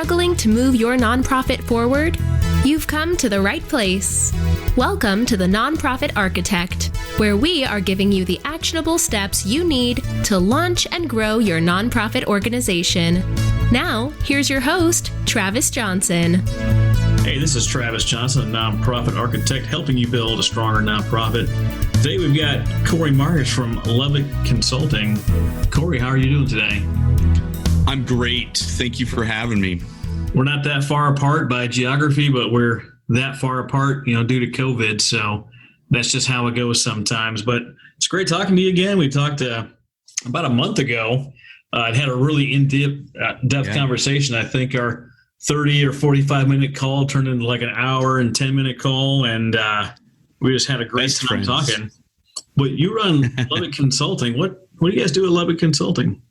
struggling to move your nonprofit forward? You've come to the right place. Welcome to the Nonprofit Architect, where we are giving you the actionable steps you need to launch and grow your nonprofit organization. Now, here's your host, Travis Johnson. Hey, this is Travis Johnson, a nonprofit architect, helping you build a stronger nonprofit. Today we've got Cory Myres from Lubbock Consulting. Cory, how are you doing today? I'm great. Thank you for having me. We're not that far apart by geography, but we're that far apart, due to COVID. So that's just how it goes sometimes. But it's great talking to you again. We talked about a month ago. I'd had a really in-depth conversation. I think our 30 or 45-minute call turned into like an hour and 10-minute call, and we just had a great time talking. But you run Lubbock Consulting. What do you guys do at Lubbock Consulting?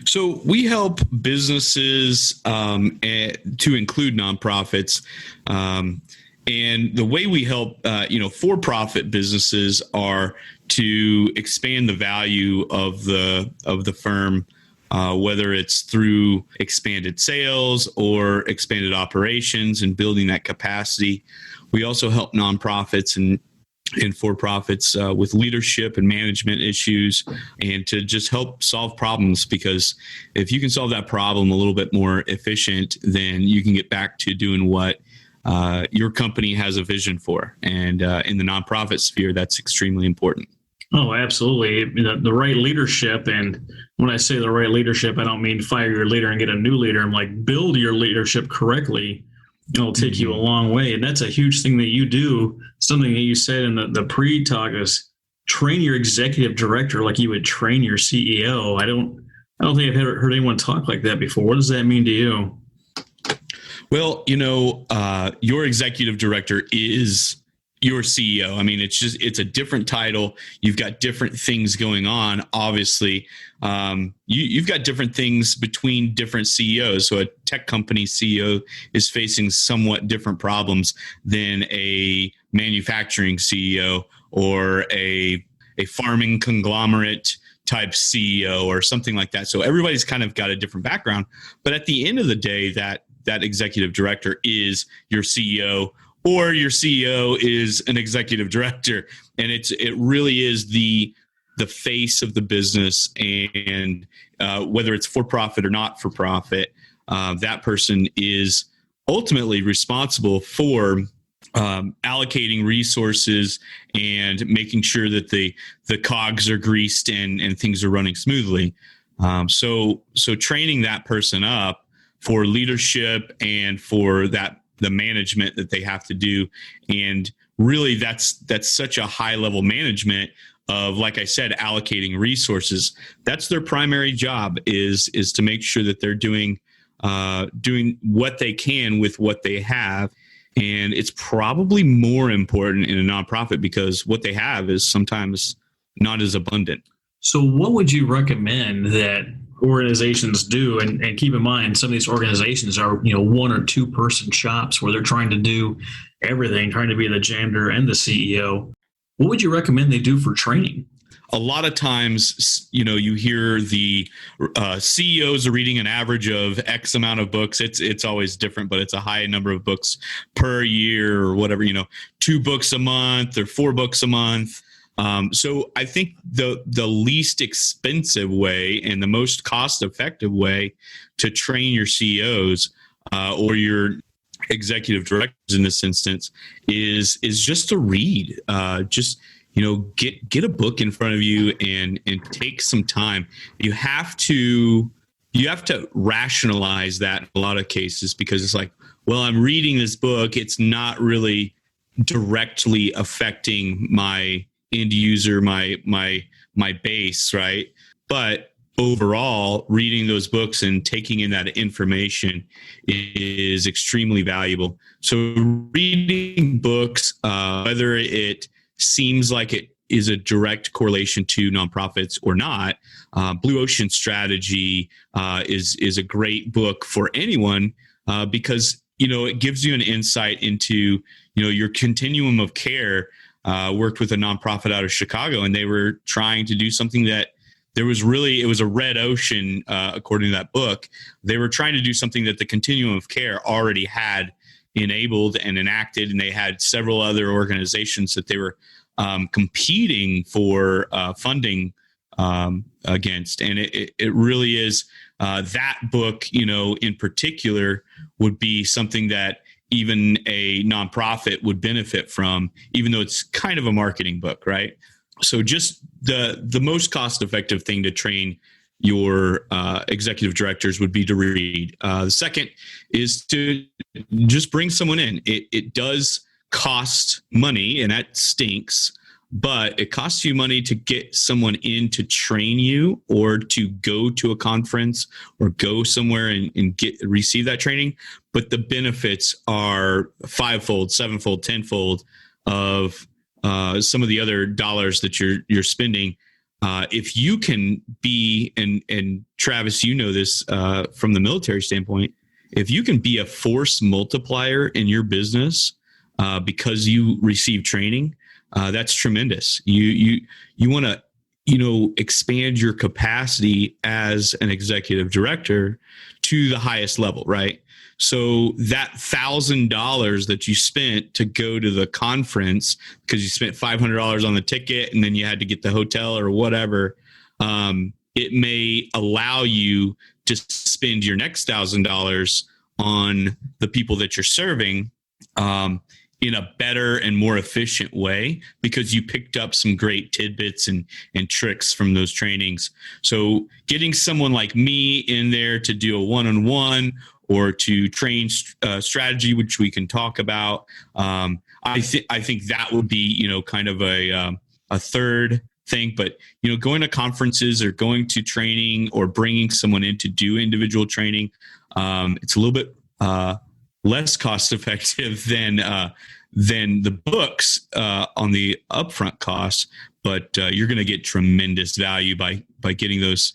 So we help businesses to include nonprofits. And the way we help, for-profit businesses are to expand the value of the firm, whether it's through expanded sales or expanded operations and building that capacity. We also help nonprofits and for-profits with leadership and management issues, and to just help solve problems, because if you can solve that problem a little bit more efficient, then you can get back to doing what your company has a vision for. And in the nonprofit sphere, that's extremely important. Oh, absolutely. The right leadership. And when I say the right leadership, I don't mean fire your leader and get a new leader. I'm like, build your leadership correctly. It'll take you a long way. And that's a huge thing that you do. Something that you said in the pre-talk is train your executive director like you would train your CEO. I don't think I've heard anyone talk like that before. What does that mean to you? Well, your executive director is your CEO. I mean, it's a different title. You've got different things going on. Obviously, you've got different things between different CEOs. So a tech company CEO is facing somewhat different problems than a manufacturing CEO or a farming conglomerate type CEO or something like that. So everybody's kind of got a different background. But at the end of the day, that executive director is your CEO, or your CEO is an executive director. And it really is the face of the business. And whether it's for profit or not for profit, that person is ultimately responsible for allocating resources and making sure that the cogs are greased and things are running smoothly. So training that person up for leadership and for the management that they have to do. And really that's such a high level management of, like I said, allocating resources. That's their primary job, is to make sure that they're doing what they can with what they have. And it's probably more important in a nonprofit because what they have is sometimes not as abundant. So what would you recommend that organizations do? And keep in mind, some of these organizations are, 1 or 2 person shops where they're trying to do everything, trying to be the janitor and the CEO. What would you recommend they do for training? A lot of times, you hear the CEOs are reading an average of X amount of books. It's always different, but it's a high number of books per year or whatever, 2 books a month or 4 books a month. So I think the least expensive way and the most cost-effective way to train your CEOs or your executive directors in this instance is just to read. Get a book in front of you and take some time. You have to rationalize that in a lot of cases, because it's like, well, I'm reading this book. It's not really directly affecting my end user, my base, right? But overall, reading those books and taking in that information is extremely valuable. So reading books, whether it seems like it is a direct correlation to nonprofits or not, Blue Ocean Strategy is a great book for anyone because it gives you an insight into your continuum of care. Worked with a nonprofit out of Chicago, and they were trying to do something that it was a red ocean, according to that book. They were trying to do something that the continuum of care already had enabled and enacted, and they had several other organizations that they were competing for funding against. And it really is that book, in particular, would be something that even a nonprofit would benefit from, even though it's kind of a marketing book, right? So just the most cost-effective thing to train your executive directors would be to read. The second is to just bring someone in. It does cost money, and that stinks, but it costs you money to get someone in to train you, or to go to a conference or go somewhere and receive that training. But the benefits are fivefold, sevenfold, tenfold of some of the other dollars that you're spending. If you can be, and Travis, this from the military standpoint, if you can be a force multiplier in your business because you receive training, that's tremendous. You want to expand your capacity as an executive director to the highest level, right? So that $1,000 that you spent to go to the conference because you spent $500 on the ticket and then you had to get the hotel or whatever, it may allow you to spend your next $1,000 on the people that you're serving in a better and more efficient way, because you picked up some great tidbits and tricks from those trainings. So getting someone like me in there to do a one-on-one or to train strategy, which we can talk about, I think that would be, kind of a third thing. But, going to conferences or going to training or bringing someone in to do individual training, it's a little bit less cost effective than the books on the upfront costs, but you're going to get tremendous value by getting those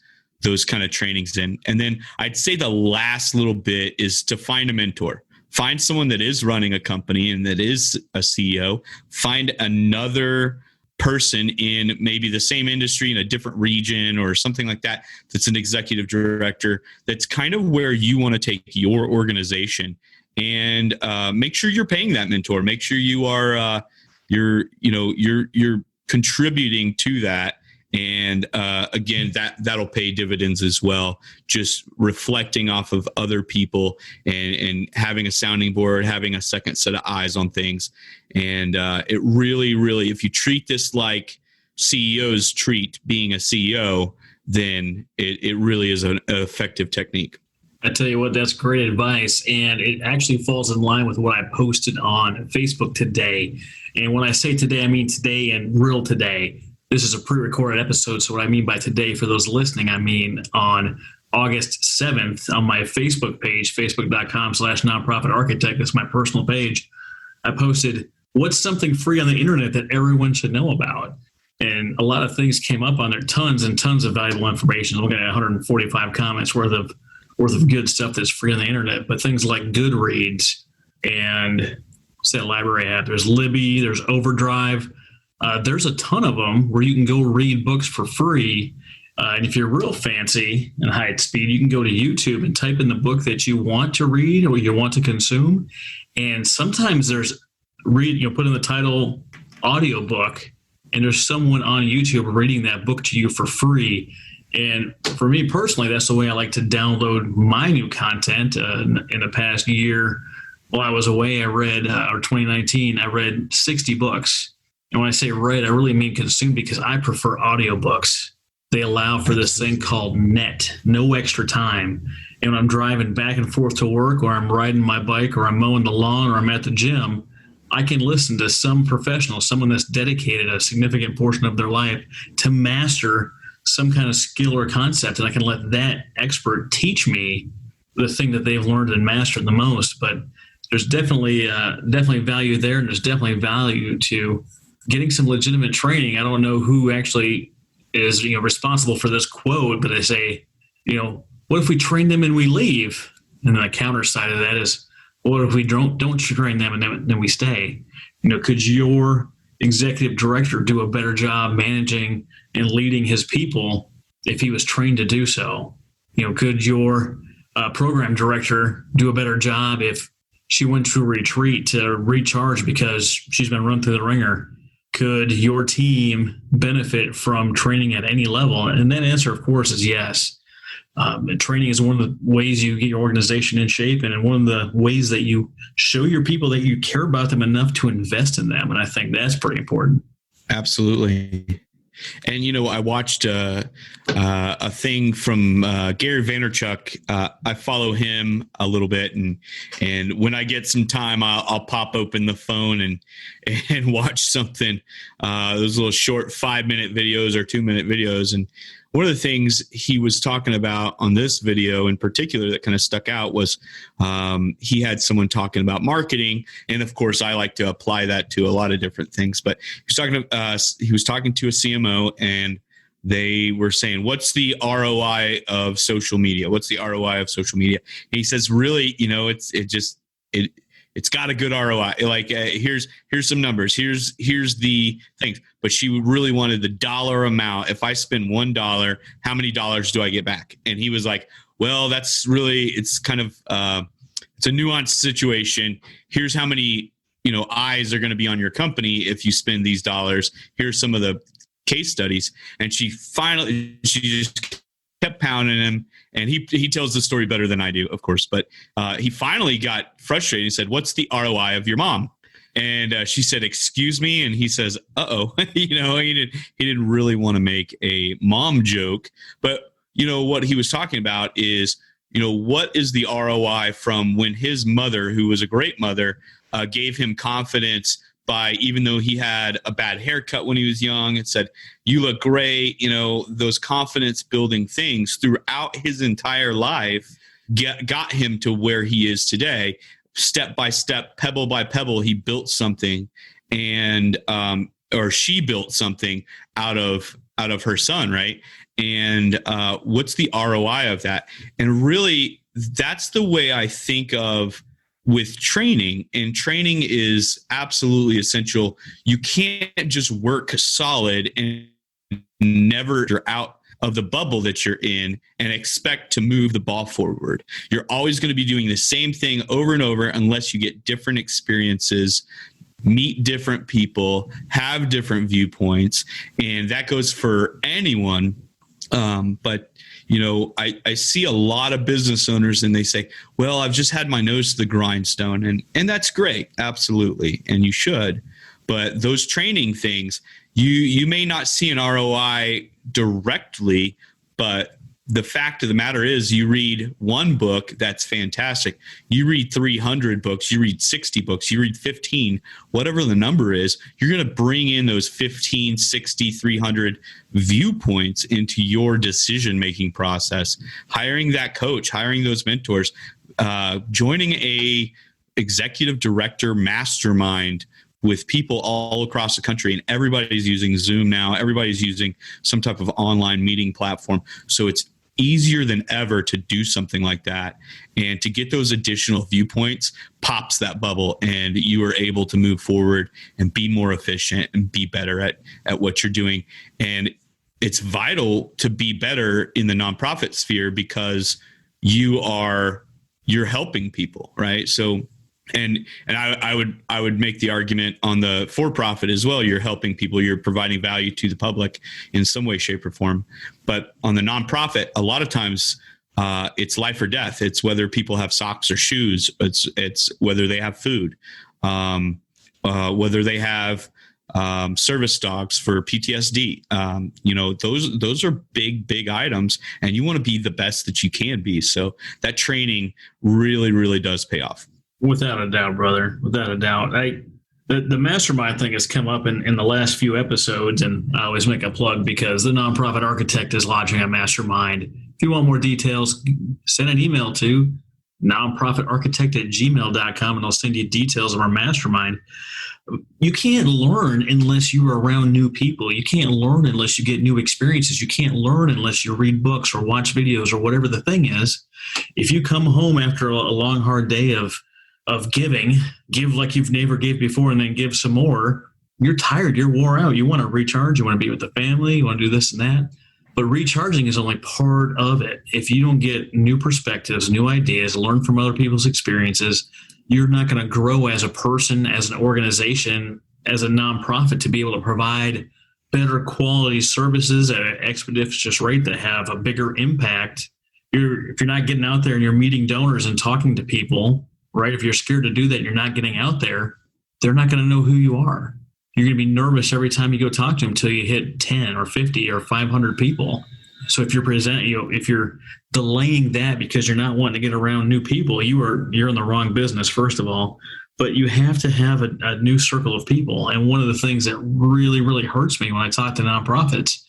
kind of trainings in. And then I'd say the last little bit is to find a mentor. Find someone that is running a company and that is a CEO. Find another person in maybe the same industry in a different region or something like that, that's an executive director, that's kind of where you want to take your organization. And make sure you're paying that mentor. Make sure you are you're contributing to that. And again, that'll pay dividends as well. Just reflecting off of other people and having a sounding board, having a second set of eyes on things. And it really, really, if you treat this like CEOs treat being a CEO, then it really is an effective technique. I tell you what, that's great advice. And it actually falls in line with what I posted on Facebook today. And when I say today, I mean today and real today. This is a pre-recorded episode. So what I mean by today for those listening, I mean on August 7th on my Facebook page, facebook.com/nonprofit architect. That's my personal page. I posted, what's something free on the internet that everyone should know about? And a lot of things came up on there, tons and tons of valuable information. I'm looking at 145 comments worth of good stuff that's free on the internet, but things like Goodreads and what's that library app? There's Libby, there's Overdrive. There's a ton of them where you can go read books for free. And if you're real fancy and high at speed, you can go to YouTube and type in the book that you want to read or you want to consume. And sometimes there's put in the title audiobook, and there's someone on YouTube reading that book to you for free. And for me personally, that's the way I like to download my new content. In the past year, while I was away, I read, or 2019, I read 60 books. And when I say read, I really mean consume, because I prefer audiobooks. They allow for this thing called net, no extra time. And when I'm driving back and forth to work, or I'm riding my bike, or I'm mowing the lawn, or I'm at the gym, I can listen to some professional, someone that's dedicated a significant portion of their life to master some kind of skill or concept, and I can let that expert teach me the thing that they've learned and mastered the most. But there's definitely value there, and there's definitely value to getting some legitimate training. I don't know who actually is responsible for this quote, but I say, what if we train them and we leave? And the counter side of that is, what if we don't train them and then we stay? Could your executive director do a better job managing and leading his people if he was trained to do so? Could your program director do a better job if she went to a retreat to recharge because she's been run through the ringer? Could your team benefit from training at any level? And that answer, of course, is yes. Training is one of the ways you get your organization in shape, and one of the ways that you show your people that you care about them enough to invest in them. And I think that's pretty important. Absolutely. And, I watched a thing from Gary Vaynerchuk. I follow him a little bit, and when I get some time, I'll pop open the phone and watch something. Those little short 5-minute videos or 2-minute videos. And one of the things he was talking about on this video in particular that kind of stuck out was he had someone talking about marketing. And of course, I like to apply that to a lot of different things. But he was talking to a CMO, and they were saying, what's the ROI of social media? What's the ROI of social media? And he says, really, it's got a good ROI. Like, here's some numbers. Here's the things. But she really wanted the dollar amount. If I spend $1, how many dollars do I get back? And he was like, well, it's kind of, it's a nuanced situation. Here's how many, eyes are going to be on your company if you spend these dollars. Here's some of the case studies. And she just kept pounding him. And he tells the story better than I do, of course. But he finally got frustrated and said, what's the ROI of your mom? And she said, excuse me. And he says, uh-oh, he didn't really want to make a mom joke. But, what he was talking about is, what is the ROI from when his mother, who was a great mother, gave him confidence by, even though he had a bad haircut when he was young, and said, you look great, those confidence building things throughout his entire life got him to where he is today. Step by step, pebble by pebble, he built something, and or she built something out of her son, right? And what's the ROI of that? And really, that's the way I think of with training. And training is absolutely essential. You can't just work solid and never you're out of the bubble that you're in and expect to move the ball forward. You're always going to be doing the same thing over and over unless you get different experiences, meet different people, have different viewpoints. And that goes for anyone. But I see a lot of business owners, and they say, well, I've just had my nose to the grindstone, and that's great. Absolutely. And you should, but those training things, you may not see an ROI directly, but the fact of the matter is, you read one book, that's fantastic. You read 300 books, you read 60 books, you read 15, whatever the number is, you're going to bring in those 15, 60, 300 viewpoints into your decision-making process. Hiring that coach, hiring those mentors, joining a executive director mastermind with people all across the country, and everybody's using Zoom now. Everybody's using some type of online meeting platform. So it's easier than ever to do something like that, and to get those additional viewpoints pops that bubble, and you are able to move forward and be more efficient and be better at what you're doing. And it's vital to be better in the nonprofit sphere because you're helping people, right? So and I would make the argument on the for-profit as well. You're helping people. You're providing value to the public in some way, shape, or form. But on the nonprofit, a lot of times it's life or death. It's whether people have socks or shoes. It's whether they have food, whether they have service dogs for PTSD. Those are big items, and you want to be the best that you can be. So that training really, really does pay off. Without a doubt, brother. Without a doubt. The mastermind thing has come up in the last few episodes, and I always make a plug because the Nonprofit Architect is launching a mastermind. If you want more details, send an email to nonprofitarchitect@gmail.com, and I'll send you details of our mastermind. You can't learn unless you are around new people. You can't learn unless you get new experiences. You can't learn unless you read books or watch videos or whatever the thing is. If you come home after a long, hard day of give like you've never gave before, and then give some more, you're tired, you're wore out, you want to recharge, you want to be with the family, you want to do this and that. But recharging is only part of it. If you don't get new perspectives, new ideas, learn from other people's experiences, you're not going to grow as a person, as an organization, as a nonprofit to be able to provide better quality services at an expeditious rate that have a bigger impact. If you're not getting out there and you're meeting donors and talking to people, right? If you're scared to do that, you're not getting out there, they're not going to know who you are. You're going to be nervous every time you go talk to them until you hit 10 or 50 or 500 people. So if you're delaying that because you're not wanting to get around new people, you're in the wrong business, first of all. But you have to have a new circle of people. And one of the things that really, really hurts me when I talk to nonprofits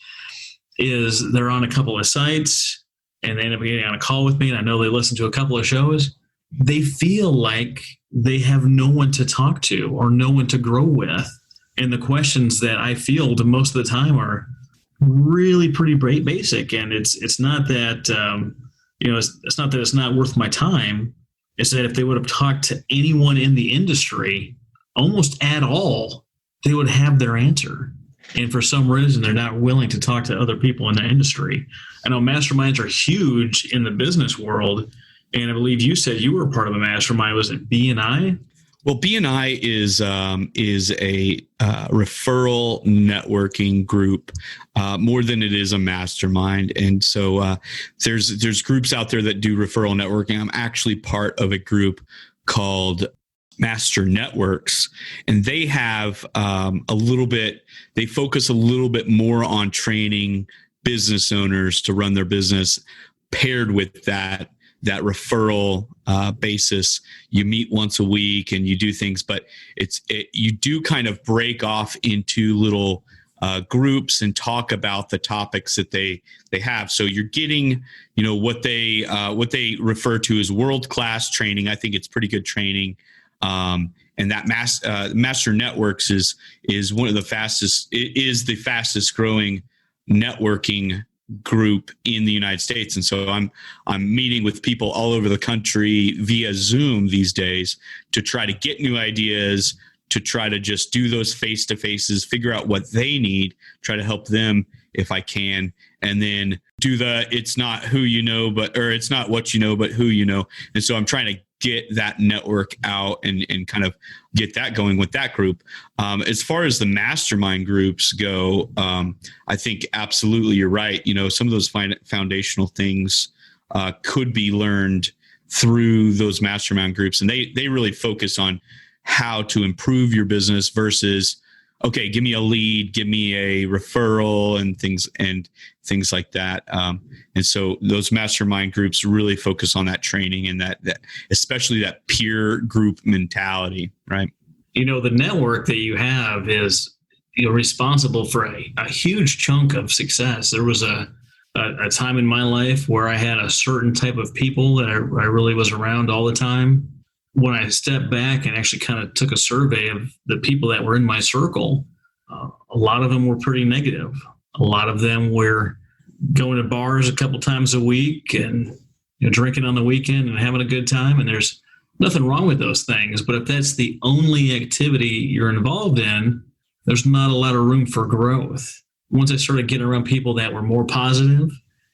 is they're on a couple of sites and they end up getting on a call with me. And I know they listen to a couple of shows. They feel like they have no one to talk to or no one to grow with. And the questions that I field most of the time are really pretty basic. And it's not that, it's not that it's not worth my time. It's that if they would have talked to anyone in the industry almost at all, they would have their answer. And for some reason, they're not willing to talk to other people in the industry. I know masterminds are huge in the business world. And I believe you said you were part of a mastermind. Was it BNI? Well, BNI is a referral networking group more than it is a mastermind, and so there's groups out there that do referral networking. I'm actually part of a group called Master Networks, and they have they focus a little bit more on training business owners to run their business, paired with that referral basis. You meet once a week and you do things, but you do kind of break off into little groups and talk about the topics that they have. So you're getting, what they refer to as world-class training. I think it's pretty good training. And that Master Networks is one of the fastest. It is the fastest growing networking group in the United States. And so I'm meeting with people all over the country via Zoom these days to try to get new ideas, to try to just do those face-to-faces, figure out what they need, try to help them if I can, and then do it's not who you know, or it's not what you know, but who you know. And so I'm trying to get that network out and kind of get that going with that group. As far as the mastermind groups go, I think absolutely you're right. Some of those foundational things could be learned through those mastermind groups. And they really focus on how to improve your business versus, okay, give me a lead, give me a referral and things like that. And so those mastermind groups really focus on that training and that especially that peer group mentality, right? The network that you have is responsible for a huge chunk of success. There was a time in my life where I had a certain type of people that I really was around all the time. When I stepped back and actually kind of took a survey of the people that were in my circle, a lot of them were pretty negative. A lot of them were going to bars a couple times a week and drinking on the weekend and having a good time. And there's nothing wrong with those things. But if that's the only activity you're involved in, there's not a lot of room for growth. Once I started getting around people that were more positive,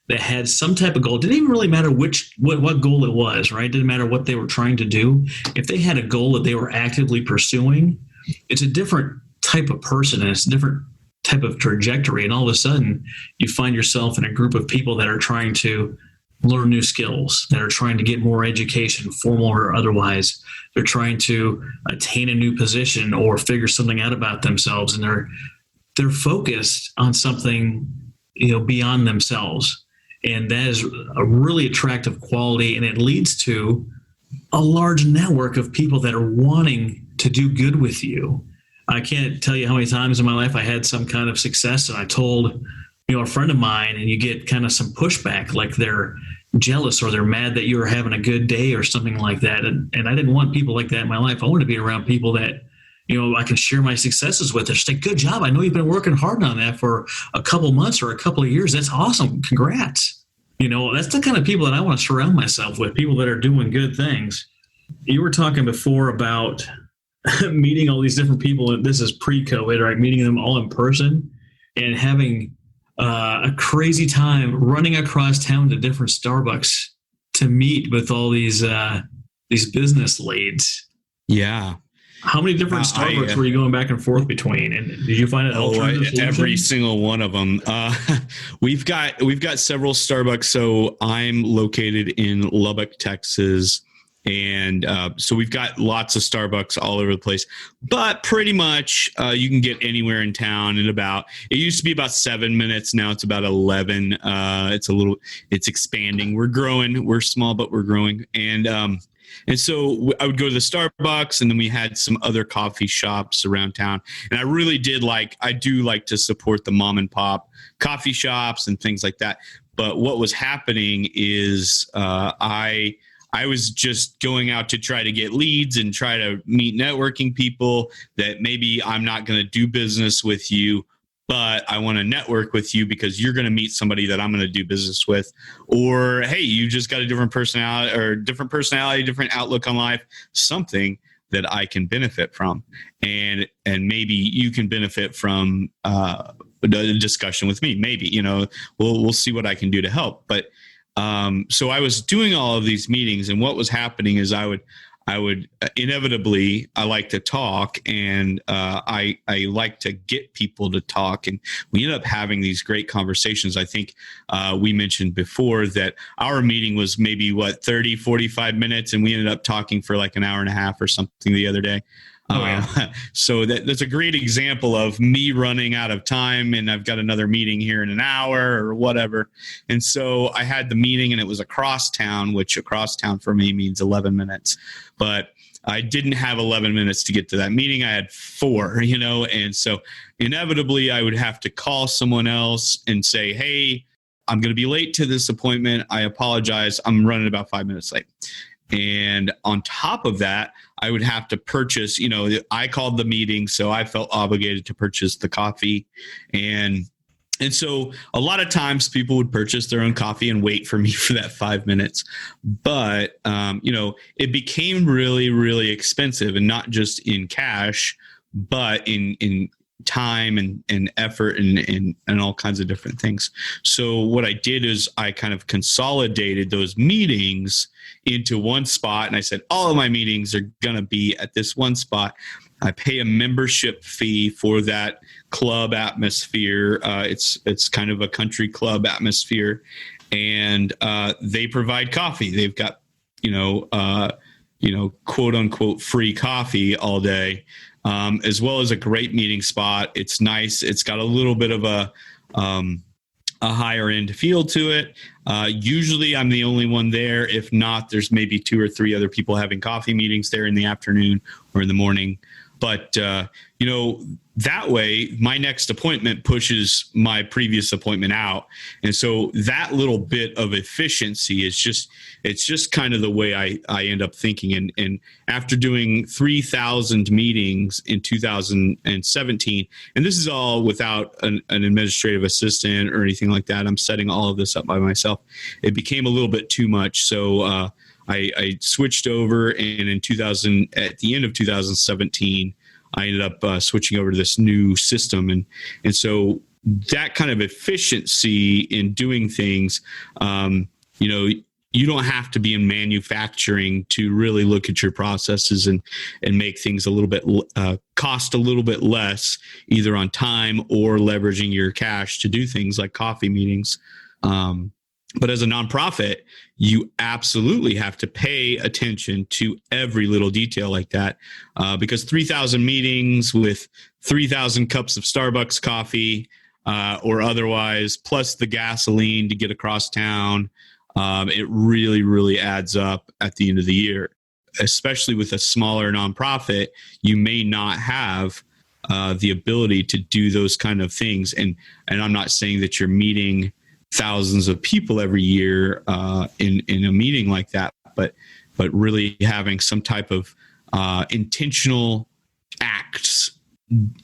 that had some type of goal, it didn't even really matter what goal it was, right? It didn't matter what they were trying to do. If they had a goal that they were actively pursuing, it's a different type of person and it's a different type of trajectory. And all of a sudden you find yourself in a group of people that are trying to learn new skills, that are trying to get more education, formal or otherwise. They're trying to attain a new position or figure something out about themselves. And they're focused on something, beyond themselves. And that is a really attractive quality. And it leads to a large network of people that are wanting to do good with you. I can't tell you how many times in my life I had some kind of success and I told, a friend of mine, and you get kind of some pushback, like they're jealous or they're mad that you were having a good day or something like that. And I didn't want people like that in my life. I want to be around people that, I can share my successes with. They're just like, good job. I know you've been working hard on that for a couple months or a couple of years. That's awesome. Congrats. That's the kind of people that I want to surround myself with, people that are doing good things. You were talking before about meeting all these different people, and this is pre-COVID, right? Meeting them all in person and having a crazy time running across town to different Starbucks to meet with all these business leads. Yeah. How many different Starbucks were you going back and forth between? And did you find an alternative solution? Every single one of them. We've got several Starbucks. So I'm located in Lubbock, Texas. And so we've got lots of Starbucks all over the place, but pretty much you can get anywhere in town in it used to be about 7 minutes. Now it's about 11. It's expanding. We're growing. We're small, but we're growing. And so I would go to the Starbucks, and then we had some other coffee shops around town. And I do like to support the mom and pop coffee shops and things like that. But what was happening is I was just going out to try to get leads and try to meet networking people that maybe I'm not going to do business with you, but I want to network with you because you're going to meet somebody that I'm going to do business with. Or, hey, you just got a different personality, different outlook on life, something that I can benefit from. And maybe you can benefit from the discussion with me. Maybe, we'll see what I can do to help. But so I was doing all of these meetings, and what was happening is I would inevitably, I like to talk, and I like to get people to talk, and we ended up having these great conversations. I think we mentioned before that our meeting was maybe 30, 45 minutes, and we ended up talking for like an hour and a half or something the other day. So that's a great example of me running out of time, and I've got another meeting here in an hour or whatever. And so I had the meeting, and it was across town, which across town for me means 11 minutes. But I didn't have 11 minutes to get to that meeting. I had 4, and so inevitably I would have to call someone else and say, hey, I'm going to be late to this appointment. I apologize. I'm running about 5 minutes late. And on top of that, I would have to purchase, I called the meeting, so I felt obligated to purchase the coffee. And so a lot of times people would purchase their own coffee and wait for me for that 5 minutes. But, it became really, really expensive, and not just in cash, but in time and effort and all kinds of different things. So what I did is I kind of consolidated those meetings into one spot, and I said, all of my meetings are going to be at this one spot. I pay a membership fee for that club atmosphere. It's kind of a country club atmosphere, and they provide coffee. They've got, quote unquote free coffee all day. As well as a great meeting spot. It's nice. It's got a little bit of a higher end feel to it. Usually I'm the only one there. If not, there's maybe 2 or 3 other people having coffee meetings there in the afternoon or in the morning. But, that way my next appointment pushes my previous appointment out. And so that little bit of efficiency it's just kind of the way I end up thinking. And after doing 3,000 meetings in 2017, and this is all without an administrative assistant or anything like that, I'm setting all of this up by myself. It became a little bit too much. So, I switched over, and at the end of 2017, I ended up switching over to this new system. And so that kind of efficiency in doing things, you don't have to be in manufacturing to really look at your processes and make things a little bit cost a little bit less, either on time or leveraging your cash to do things like coffee meetings. But as a nonprofit, you absolutely have to pay attention to every little detail like that, because 3,000 meetings with 3,000 cups of Starbucks coffee or otherwise, plus the gasoline to get across town, it really, really adds up at the end of the year. Especially with a smaller nonprofit, you may not have the ability to do those kind of things. And I'm not saying that you're meeting thousands of people every year in a meeting like that, but really having some type of intentional acts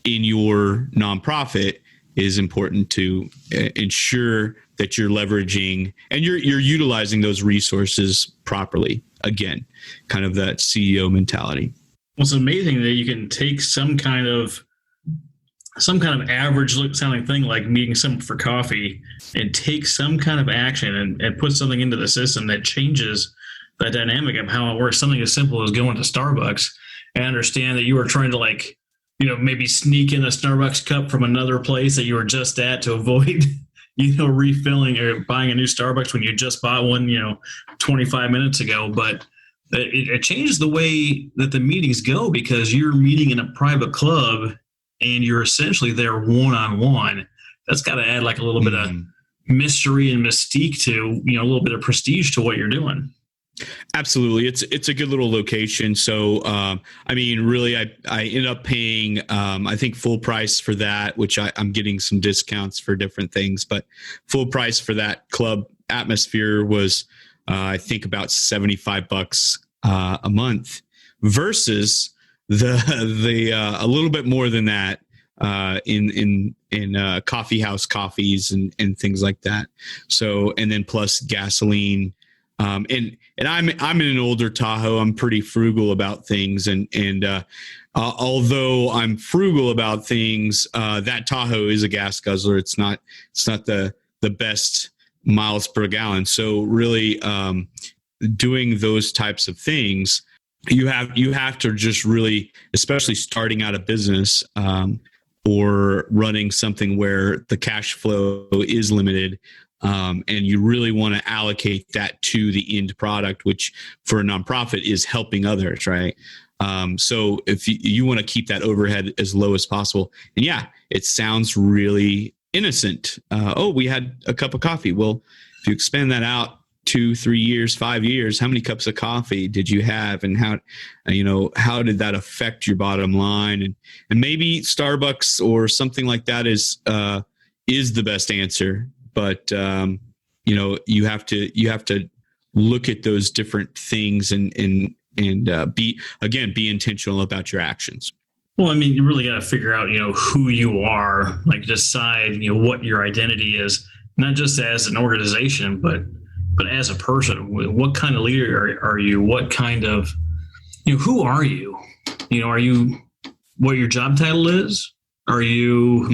in your nonprofit is important to ensure that you're leveraging and you're utilizing those resources properly. Again, kind of that CEO mentality. Well, it's amazing that you can take some kind of some kind of average sounding thing like meeting someone for coffee and take some kind of action and put something into the system that changes the dynamic of how it works. Something as simple as going to Starbucks. I understand that you were trying to maybe sneak in a Starbucks cup from another place that you were just at to avoid, refilling or buying a new Starbucks when you just bought one, 25 minutes ago. But it changes the way that the meetings go because you're meeting in a private club and you're essentially there one-on-one. That's got to add like a little bit of mystery and mystique to, a little bit of prestige to what you're doing. Absolutely. It's a good little location. So, really, I ended up paying, I think full price for that, which I'm getting some discounts for different things, but full price for that club atmosphere was, I think about $75 a month versus the a little bit more than that in coffee house coffees and things like that. So, and then plus gasoline. And I'm in an older Tahoe. I'm pretty frugal about things, and although I'm frugal about things, that Tahoe is a gas guzzler. It's not the best miles per gallon. So really, doing those types of things, you have to just really, especially starting out a business or running something where the cash flow is limited. And you really want to allocate that to the end product, which for a nonprofit is helping others, right? So if you want to keep that overhead as low as possible, and yeah, it sounds really innocent. We had a cup of coffee. Well, if you expand that out 2, 3 years, 5 years, how many cups of coffee did you have, and how did that affect your bottom line? And maybe Starbucks or something like that is the best answer. But you have to look at those different things and be intentional about your actions. Well, you really got to figure out who you are, like decide what your identity is, not just as an organization, but as a person. What kind of leader are you? What kind of who are you? Are you what your job title is? Are you,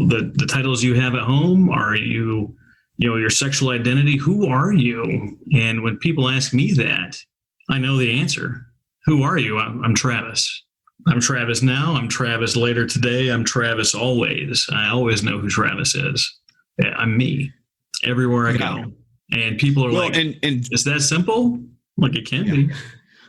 the titles you have at home? Are you, your sexual identity? Who are you? And when people ask me that, I know the answer. Who are you? I'm Travis. I'm Travis now. I'm Travis later today. I'm Travis always. I always know who Travis is. I'm me everywhere I go. And people are and is that simple? Like it can be.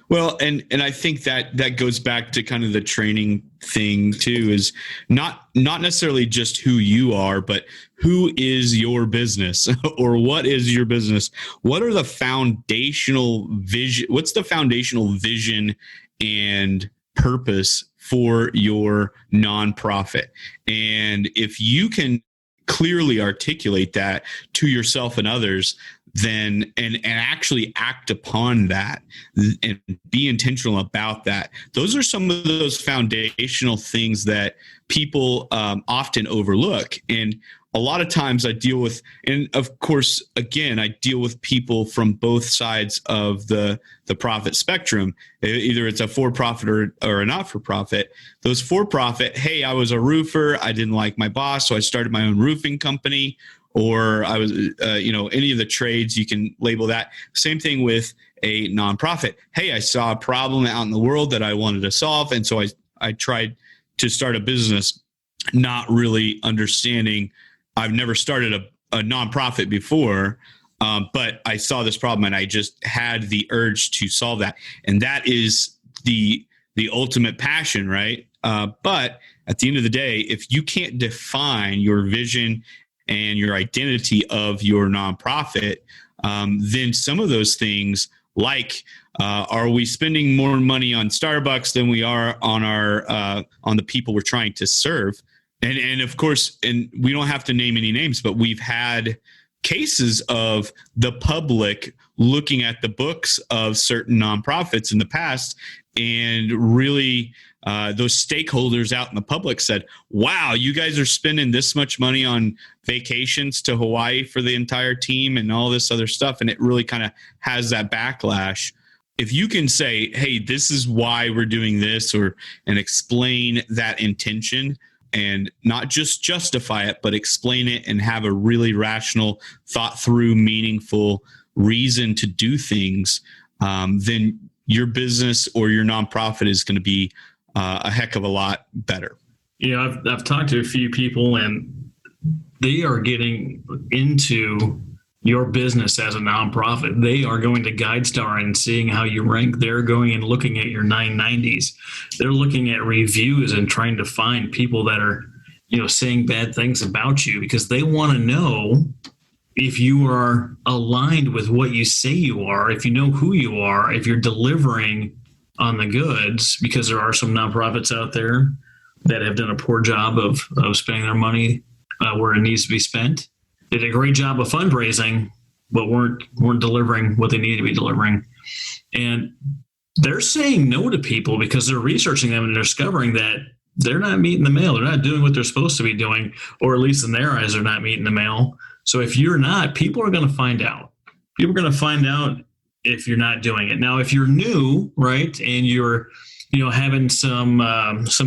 Well, and I think that goes back to kind of the training thing too, is not necessarily just who you are, but who is your business or what is your business? What are the foundational vision? What's the foundational vision and purpose for your nonprofit? And if you can clearly articulate that to yourself and others, then and actually act upon that and be intentional about that. Those are some of those foundational things that people often overlook. And a lot of times I deal with, and of course, again, I deal with people from both sides of the profit spectrum. Either it's a for-profit or a not-for-profit. Those for-profit, hey, I was a roofer. I didn't like my boss, so I started my own roofing company. Or I was, any of the trades, you can label that. Same thing with a nonprofit. Hey, I saw a problem out in the world that I wanted to solve. And so I tried to start a business, not really understanding. I've never started a nonprofit before, but I saw this problem and I just had the urge to solve that. And that is the ultimate passion, right? But at the end of the day, if you can't define your vision and your identity of your nonprofit, then some of those things, like are we spending more money on Starbucks than we are on on the people we're trying to serve? And of course, and we don't have to name any names, but we've had cases of the public looking at the books of certain nonprofits in the past and really those stakeholders out in the public said, wow, you guys are spending this much money on vacations to Hawaii for the entire team and all this other stuff. And it really kind of has that backlash. If you can say, hey, this is why we're doing this, and explain that intention, and not just justify it, but explain it and have a really rational, thought through, meaningful reason to do things, then your business or your nonprofit is going to be a heck of a lot better. I've talked to a few people, and they are getting into your business as a nonprofit. They are going to GuideStar and seeing how you rank. They're going and looking at your 990s. They're looking at reviews and trying to find people that are, saying bad things about you, because they want to know if you are aligned with what you say you are, if you know who you are, if you're delivering on the goods, because there are some nonprofits out there that have done a poor job of spending their money where it needs to be spent. They did a great job of fundraising, but weren't delivering what they need to be delivering. And they're saying no to people because they're researching them and discovering that they're not meeting the mail. They're not doing what they're supposed to be doing, or at least in their eyes, they're not meeting the mail. So if you're not, people are going to find out. People are going to find out if you're not doing it. Now, if you're new, right, and you're, having some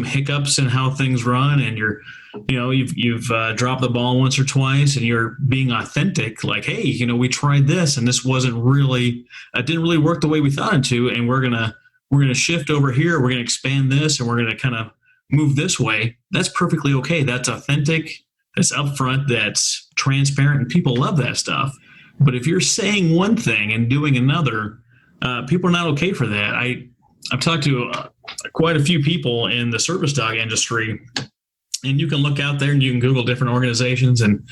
hiccups in how things run, and you've dropped the ball once or twice, and you're being authentic, like, hey, we tried this and this didn't really work the way we thought it to, and we're gonna shift over here. We're gonna expand this, and we're gonna kind of move this way. That's perfectly okay. That's authentic. That's upfront. That's transparent, and people love that stuff. But if you're saying one thing and doing another, people are not okay for that. I've talked to quite a few people in the service dog industry, and you can look out there and you can Google different organizations, and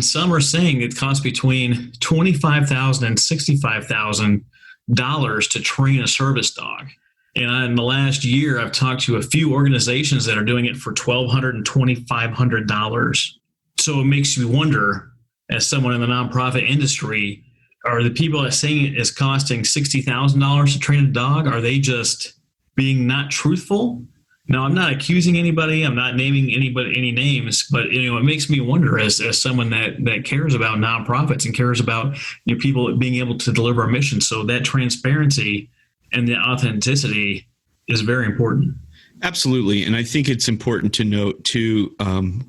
some are saying it costs between $25,000 and $65,000 to train a service dog. And in the last year, I've talked to a few organizations that are doing it for $1,200 and $2,500. So it makes you wonder, as someone in the nonprofit industry, are the people that saying it is costing $60,000 to train a dog, are they just being not truthful? Now, I'm not accusing anybody. I'm not naming any names, but it makes me wonder, as someone that cares about nonprofits and cares about people being able to deliver a mission. So that transparency and the authenticity is very important. Absolutely. And I think it's important to note too,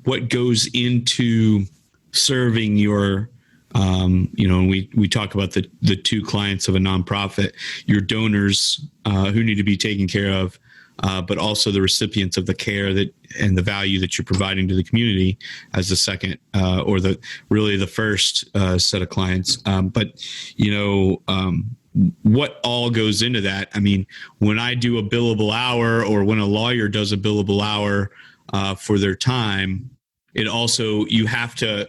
what goes into serving your, we talk about the two clients of a nonprofit, your donors who need to be taken care of, but also the recipients of the care and the value that you're providing to the community as the second or the first set of clients. What all goes into that? I mean, when I do a billable hour, or when a lawyer does a billable hour for their time, it also, you have to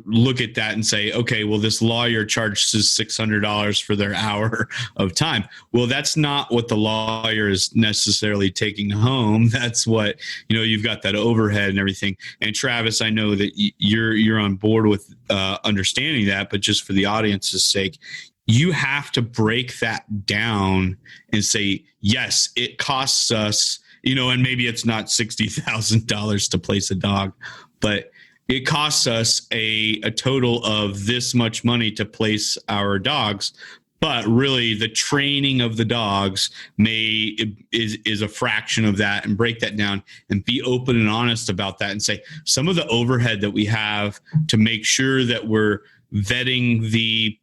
look at that and say, okay, well, this lawyer charges $600 for their hour of time. Well, that's not what the lawyer is necessarily taking home. That's what, you've got that overhead and everything. And Travis, I know that you're on board with understanding that, but just for the audience's sake, you have to break that down and say, yes, it costs us, and maybe it's not $60,000 to place a dog, but it costs us a total of this much money to place our dogs. But really, the training of the dogs is a fraction of that, and break that down and be open and honest about that, and say some of the overhead that we have to make sure that we're vetting the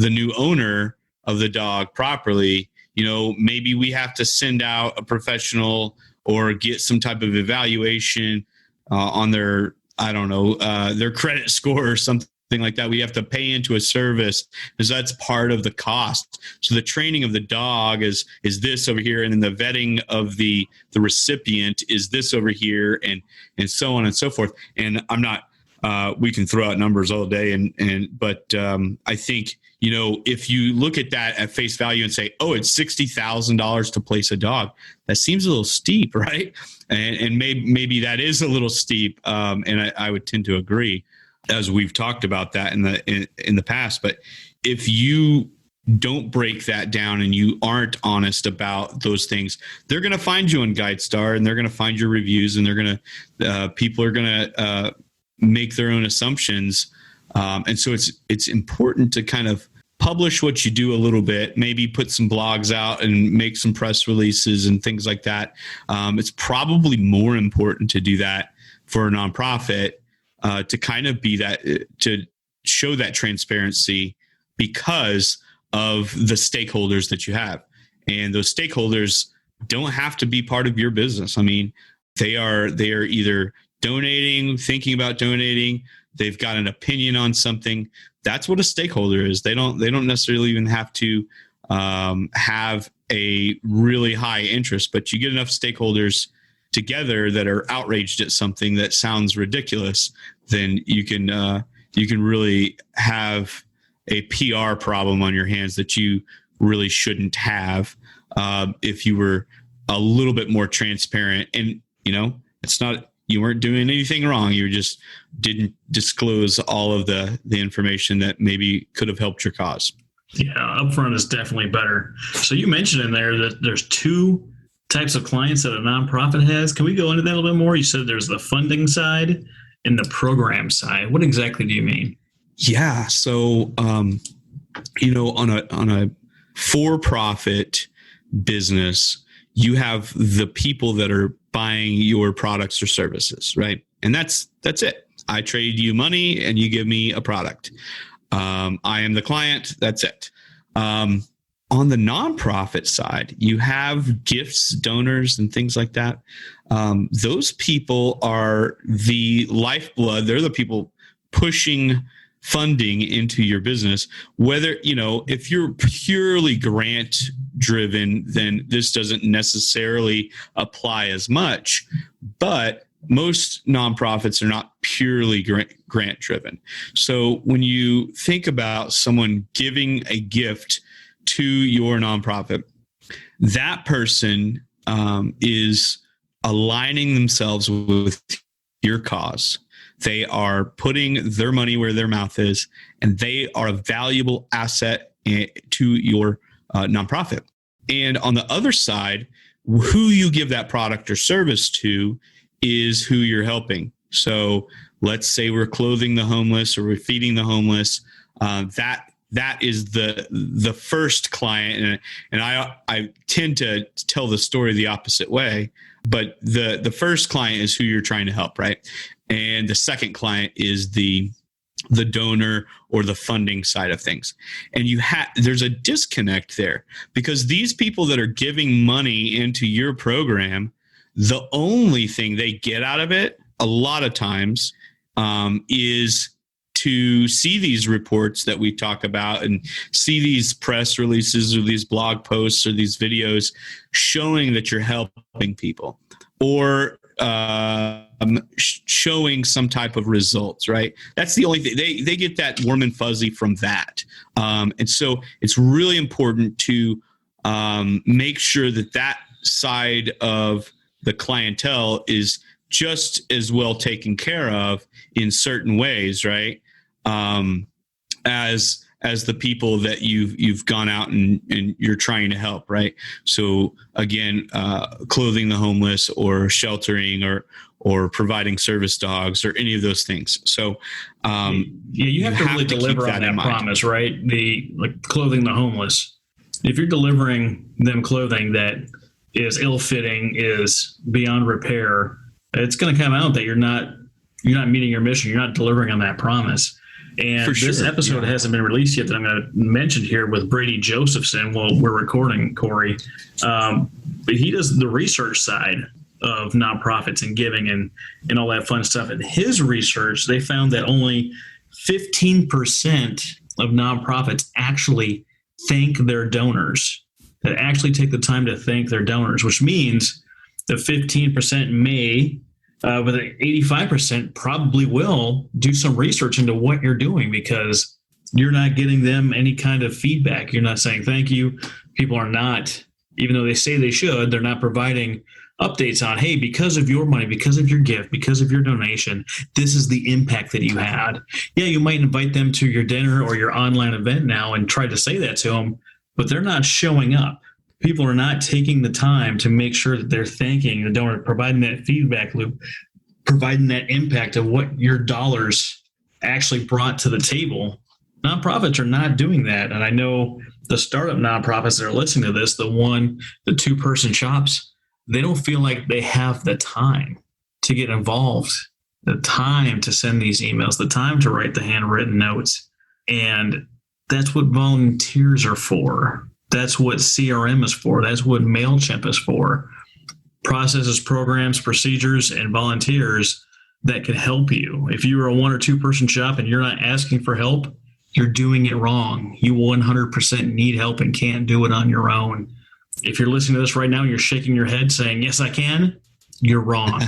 new owner of the dog properly. Maybe we have to send out a professional or get some type of evaluation on their, their credit score or something like that. We have to pay into a service, because that's part of the cost. So the training of the dog is this over here, and then the vetting of the recipient is this over here, and so on and so forth. And I'm not, we can throw out numbers all day, but I think, if you look at that at face value and say, oh, it's $60,000 to place a dog, that seems a little steep, right? And maybe that is a little steep. And I would tend to agree, as we've talked about that in the past. But if you don't break that down and you aren't honest about those things, they're going to find you on GuideStar, and they're going to find your reviews, and people are going to make their own assumptions. And so it's important to kind of publish what you do a little bit, maybe put some blogs out and make some press releases and things like that. It's probably more important to do that for a nonprofit, to kind of be that, to show that transparency because of the stakeholders that you have. And those stakeholders don't have to be part of your business. I mean, they are either donating, thinking about donating, they've got an opinion on something. That's what a stakeholder is. They don't necessarily even have to have a really high interest, but you get enough stakeholders together that are outraged at something that sounds ridiculous, then you can really have a PR problem on your hands that you really shouldn't have if you were a little bit more transparent. And it's not, you weren't doing anything wrong. You just didn't disclose all of the information that maybe could have helped your cause. Yeah, upfront is definitely better. So you mentioned in there that there's two types of clients that a nonprofit has. Can we go into that a little bit more? You said there's the funding side and the program side. What exactly do you mean? Yeah. So, on a for-profit business, you have the people that are buying your products or services, right? And that's it. I trade you money and you give me a product. I am the client. That's it. On the nonprofit side, you have gifts, donors, and things like that. Those people are the lifeblood. They're the people pushing funding into your business. Whether, if you're purely grant driven, then this doesn't necessarily apply as much, but most nonprofits are not purely grant driven. So when you think about someone giving a gift to your nonprofit, that person is aligning themselves with your cause. They are putting their money where their mouth is, and they are a valuable asset to your nonprofit. And on the other side, who you give that product or service to is who you're helping. So let's say we're clothing the homeless or we're feeding the homeless. That is the first client. And I tend to tell the story the opposite way, but the first client is who you're trying to help, right? And the second client is the donor or the funding side of things. And there's a disconnect there because these people that are giving money into your program, the only thing they get out of it a lot of times is to see these reports that we talk about and see these press releases or these blog posts or these videos showing that you're helping people or showing some type of results, right? That's the only thing. They get that warm and fuzzy from that. And so it's really important to make sure that side of the clientele is just as well taken care of in certain ways, right? As the people that you've gone out and you're trying to help, right? So again, clothing the homeless or sheltering or providing service dogs or any of those things. So you have to really deliver on that promise, right? Like clothing the homeless. If you're delivering them clothing that is ill-fitting, is beyond repair, it's going to come out that you're not meeting your mission. You're not delivering on that promise. And this episode hasn't been released yet that I'm going to mention here with Brady Josephson while we're recording, Cory. But he does the research side of nonprofits and giving and all that fun stuff. In his research, they found that only 15% of nonprofits actually thank their donors, that actually take the time to thank their donors, which means the 15% may, but the 85% probably will do some research into what you're doing because you're not getting them any kind of feedback. You're not saying thank you. People are not, even though they say they should, they're not providing updates on, hey, because of your money, because of your gift, because of your donation, this is the impact that you had. Yeah, you might invite them to your dinner or your online event now and try to say that to them, but they're not showing up. People are not taking the time to make sure that they're thanking the donor, providing that feedback loop, providing that impact of what your dollars actually brought to the table. Nonprofits are not doing that. And I know the startup nonprofits that are listening to this, the 2-person shops, they don't feel like they have the time to get involved, the time to send these emails, the time to write the handwritten notes. And that's what volunteers are for. That's what CRM is for. That's what MailChimp is for. Processes, programs, procedures, and volunteers that can help you. If you are a 1 or 2-person shop and you're not asking for help, you're doing it wrong. You 100% need help and can't do it on your own. If you're listening to this right now and you're shaking your head saying, yes, I can, you're wrong.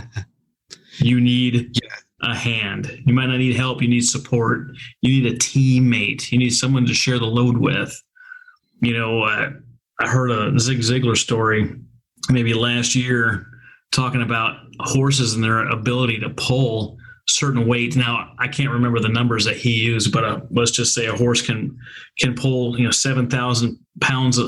You need a hand. You might not need help. You need support. You need a teammate. You need someone to share the load with. I heard a Zig Ziglar story maybe last year talking about horses and their ability to pull certain weights. Now, I can't remember the numbers that he used, but let's just say a horse can pull 7,000 pounds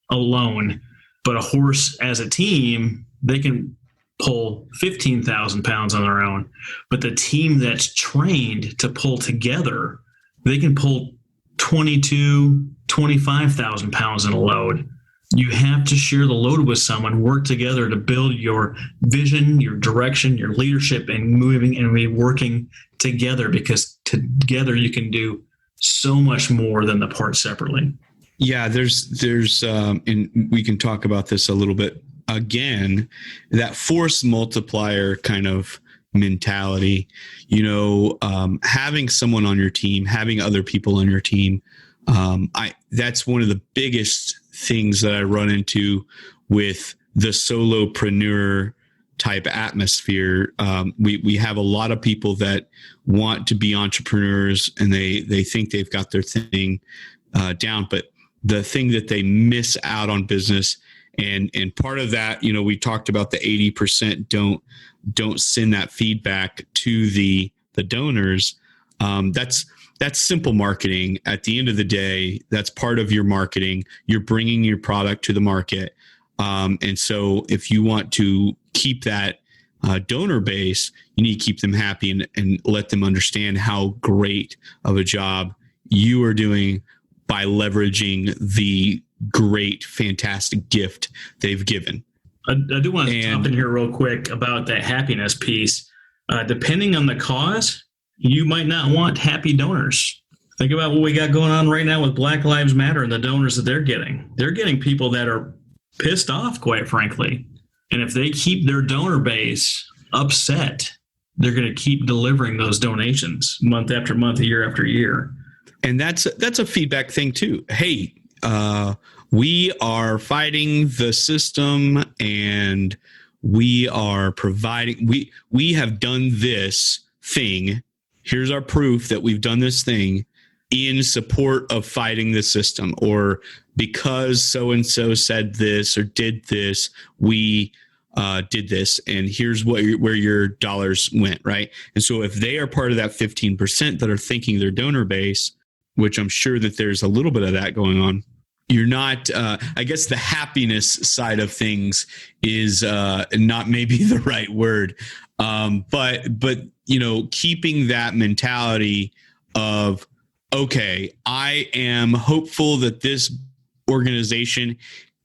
alone, but a horse as a team, they can pull 15,000 pounds on their own. But the team that's trained to pull together, they can pull 25,000 pounds in a load. You have to share the load with someone, work together to build your vision, your direction, your leadership, and moving and working together, because together you can do so much more than the parts separately. Yeah, there's and we can talk about this a little bit again, that force multiplier kind of mentality, having someone on your team, having other people on your team. That's one of the biggest things that I run into with the solopreneur type atmosphere. We have a lot of people that want to be entrepreneurs and they think they've got their thing down, but the thing that they miss out on business, and part of that, we talked about the 80% don't send that feedback to the donors. That's simple marketing. At the end of the day, that's part of your marketing. You're bringing your product to the market. And so if you want to keep that donor base, you need to keep them happy and let them understand how great of a job you are doing by leveraging the great, fantastic gift they've given. I do want to jump in here real quick about that happiness piece. Depending on the cause, you might not want happy donors. Think about what we got going on right now with Black Lives Matter and the donors that they're getting. They're getting people that are pissed off, quite frankly. And if they keep their donor base upset, they're going to keep delivering those donations month after month, year after year. And that's a feedback thing too. Hey, we are fighting the system and we are providing, we have done this thing. Here's our proof that we've done this thing in support of fighting the system, or because so-and-so said this or did this, we did this, and here's where your dollars went, right? And so if they are part of that 15% that are thinking their donor base, which I'm sure that there's a little bit of that going on, you're not, I guess the happiness side of things is not maybe the right word. But keeping that mentality of, okay, I am hopeful that this organization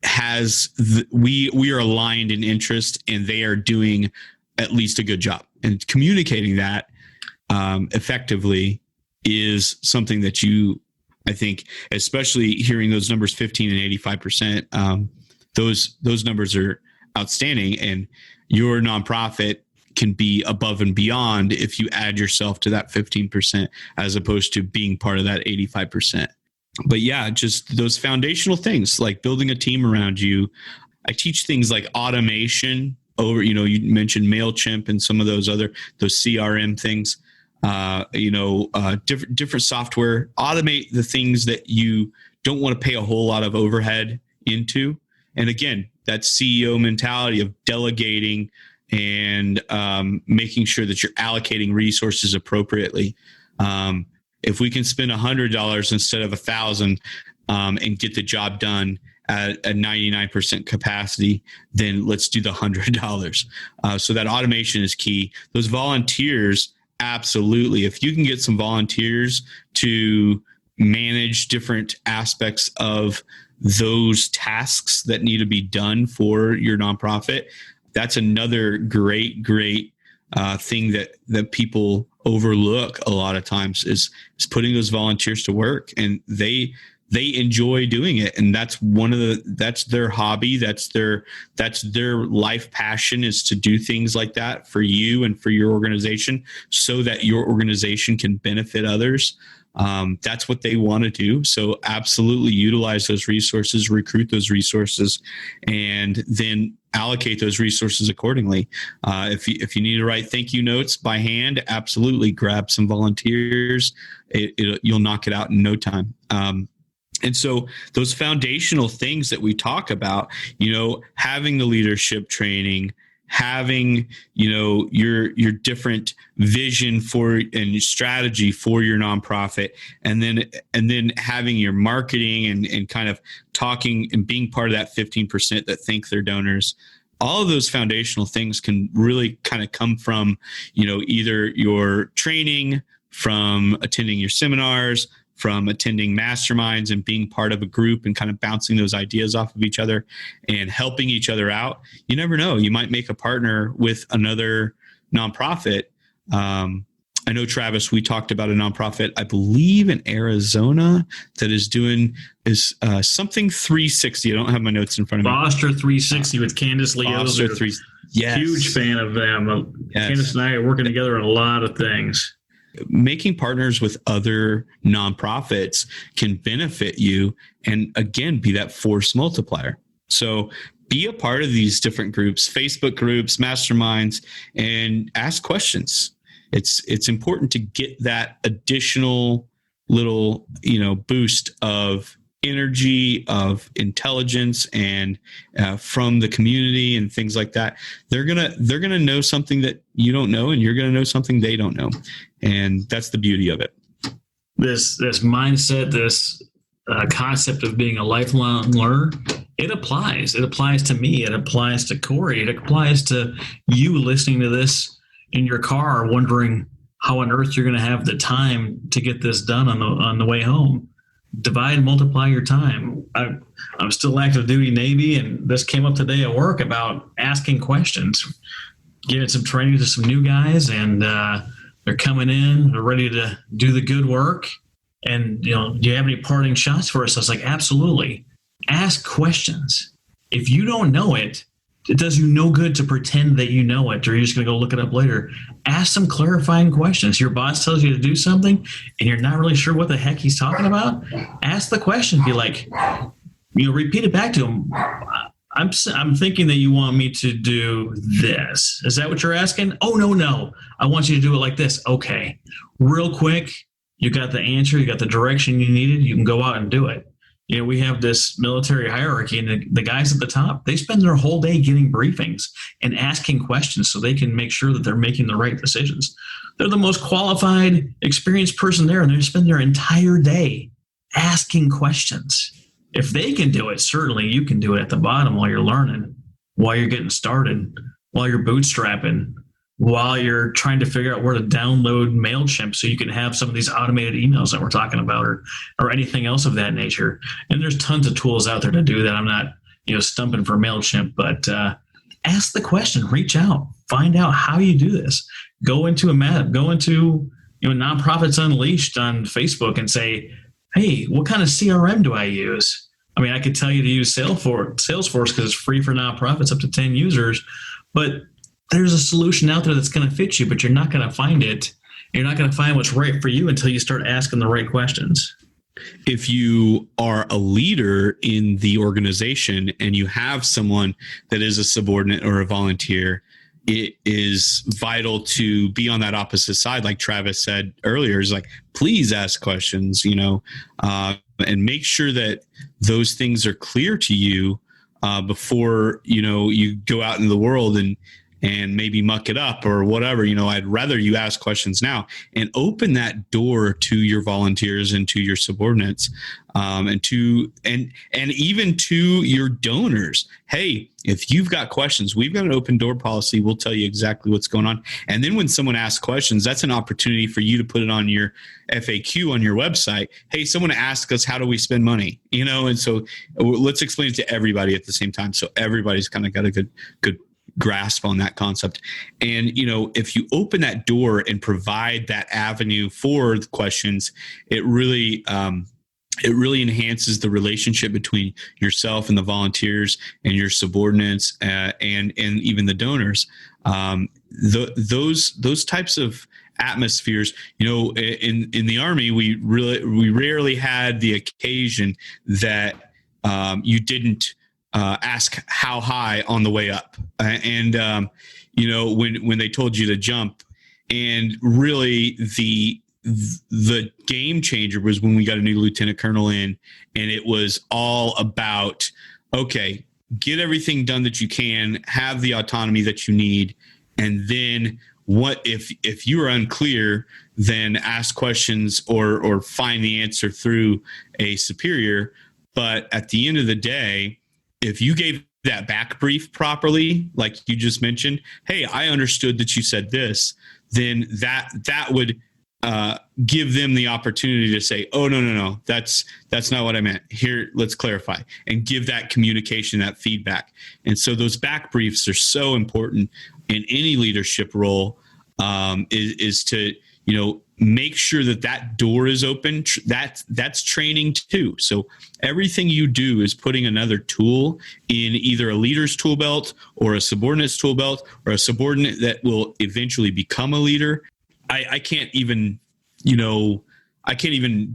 has, we are aligned in interest and they are doing at least a good job, and communicating that effectively is something that I think, especially hearing those numbers, 15 and 85%, those numbers are outstanding, and your nonprofit can be above and beyond if you add yourself to that 15%, as opposed to being part of that 85%. But yeah, just those foundational things like building a team around you. I teach things like automation over, you mentioned MailChimp and some of those CRM things. Different software. Automate the things that you don't want to pay a whole lot of overhead into. And again, that CEO mentality of delegating and making sure that you're allocating resources appropriately. If we can spend $100 instead of $1,000 and get the job done at a 99% capacity, then let's do the $100. So that automation is key. Those volunteers, absolutely. If you can get some volunteers to manage different aspects of those tasks that need to be done for your nonprofit. That's another great thing that people overlook a lot of times is putting those volunteers to work, and they enjoy doing it, and that's their hobby, that's their life passion, is to do things like that for you and for your organization, so that your organization can benefit others. That's what they want to do. So absolutely utilize those resources, recruit those resources, and then allocate those resources accordingly. If you need to write thank you notes by hand, absolutely grab some volunteers. You'll knock it out in no time. And so those foundational things that we talk about, having the leadership training, having, your different vision for and strategy for your nonprofit, and then having your marketing and kind of talking and being part of that 15% that think they're donors. All of those foundational things can really kind of come from, either your training, from attending your seminars, from attending masterminds and being part of a group and kind of bouncing those ideas off of each other and helping each other out. You never know. You might make a partner with another nonprofit. I know, Travis, we talked about a nonprofit, I believe in Arizona, that is doing something 360. I don't have my notes in front of me. Foster 360 with Candace Lee. Foster 3. Yes. Huge fan of them. Yes. Candace and I are working together on a lot of things. Making partners with other nonprofits can benefit you, and again, be that force multiplier. So be a part of these different groups, Facebook groups, masterminds, and ask questions. It's important to get that additional little, boost of energy, of intelligence, and from the community and things like that. They're gonna know something that you don't know, and you're gonna know something they don't know, and that's the beauty of it. This mindset, this concept of being a lifelong learner, it applies. It applies to me. It applies to Cory. It applies to you listening to this in your car, wondering how on earth you're going to have the time to get this done on the way home. Divide and multiply your time. I'm still active duty Navy, and this came up today at work about asking questions, giving some training to some new guys, and they're coming in, they're ready to do the good work. And, do you have any parting shots for us? I was like, absolutely. Ask questions. If you don't know it, it does you no good to pretend that you know it, or you're just going to go look it up later. Ask some clarifying questions. Your boss tells you to do something and you're not really sure what the heck he's talking about. Ask the question. Be like, repeat it back to him. I'm thinking that you want me to do this. Is that what you're asking? Oh, no. I want you to do it like this. Okay. Real quick. You got the answer. You got the direction you needed. You can go out and do it. We have this military hierarchy, and the guys at the top, they spend their whole day getting briefings and asking questions so they can make sure that they're making the right decisions. They're the most qualified, experienced person there, and they spend their entire day asking questions. If they can do it, certainly you can do it at the bottom while you're learning, while you're getting started, while you're bootstrapping, while you're trying to figure out where to download MailChimp so you can have some of these automated emails that we're talking about, or anything else of that nature. And there's tons of tools out there to do that. I'm not, stumping for MailChimp, but ask the question, reach out, find out how you do this. Go into Nonprofits Unleashed on Facebook and say, hey, what kind of CRM do I use? I mean, I could tell you to use Salesforce because it's free for nonprofits up to 10 users, but there's a solution out there that's going to fit you, but you're not going to find it. You're not going to find what's right for you until you start asking the right questions. If you are a leader in the organization and you have someone that is a subordinate or a volunteer, it is vital to be on that opposite side. Like Travis said earlier, is like, please ask questions, and make sure that those things are clear to you before, you go out into the world and and maybe muck it up or whatever. I'd rather you ask questions now and open that door to your volunteers and to your subordinates, and even to your donors. Hey, if you've got questions, we've got an open door policy. We'll tell you exactly what's going on. And then when someone asks questions, that's an opportunity for you to put it on your FAQ on your website. Hey, someone asked us, how do we spend money? And so let's explain it to everybody at the same time. So everybody's kind of got a good grasp on that concept. And, if you open that door and provide that avenue for the questions, it really enhances the relationship between yourself and the volunteers and your subordinates, and even the donors. Those types of atmospheres, in the Army, we rarely had the occasion that you didn't ask how high on the way up, and when they told you to jump. And really the game changer was when we got a new lieutenant colonel in, and it was all about, okay, get everything done that you can, have the autonomy that you need. And then what if you are unclear, then ask questions or find the answer through a superior. But at the end of the day, if you gave that back brief properly, like you just mentioned, hey, I understood that you said this, then that would give them the opportunity to say, oh, no, that's not what I meant. Here, let's clarify, and give that communication, that feedback. And so those back briefs are so important in any leadership role, is to, make sure that door is open. That's training too. So everything you do is putting another tool in either a leader's tool belt or a subordinate's tool belt, or a subordinate that will eventually become a leader. I can't even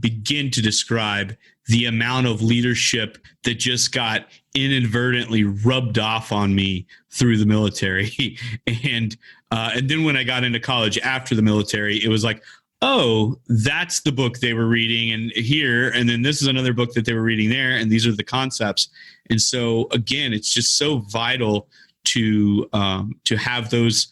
begin to describe the amount of leadership that just got inadvertently rubbed off on me through the military. And then when I got into college after the military, it was like, oh, that's the book they were reading and here, and then this is another book that they were reading there, and these are the concepts. And so again, it's just so vital to have those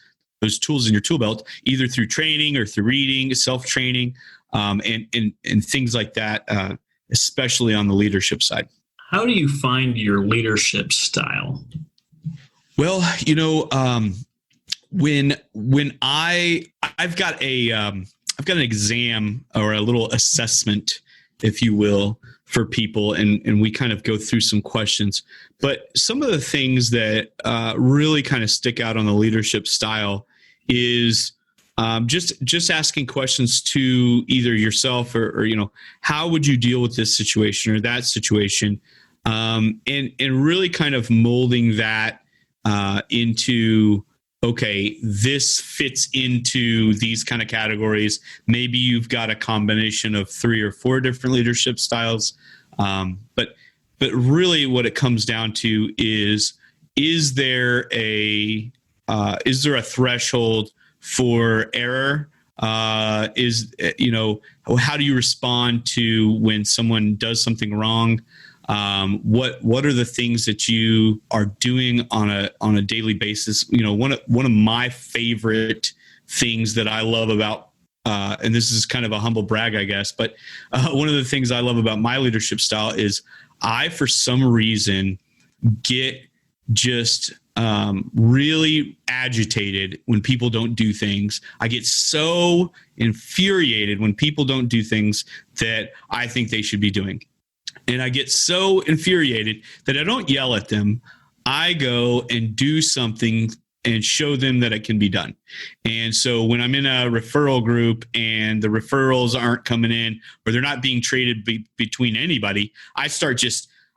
tools in your tool belt, either through training or through reading, self-training, and things like that, especially on the leadership side. How do you find your leadership style? Well, when I've got an exam or a little assessment, if you will, for people, and we kind of go through some questions. But some of the things that really kind of stick out on the leadership style is just asking questions to either yourself or how would you deal with this situation or that situation, and really kind of molding that into, okay, this fits into these kind of categories. Maybe you've got a combination of 3 or 4 different leadership styles. But really what it comes down to is there a threshold for error? How do you respond to when someone does something wrong? What are the things that you are doing on a daily basis? One of my favorite things that I love about, and this is kind of a humble brag, I guess, but one of the things I love about my leadership style is I, for some reason, get just really agitated when people don't do things. I get so infuriated when people don't do things that I think they should be doing. And I get so infuriated that I don't yell at them. I go and do something and show them that it can be done. And so when I'm in a referral group and the referrals aren't coming in, or they're not being traded between anybody, I start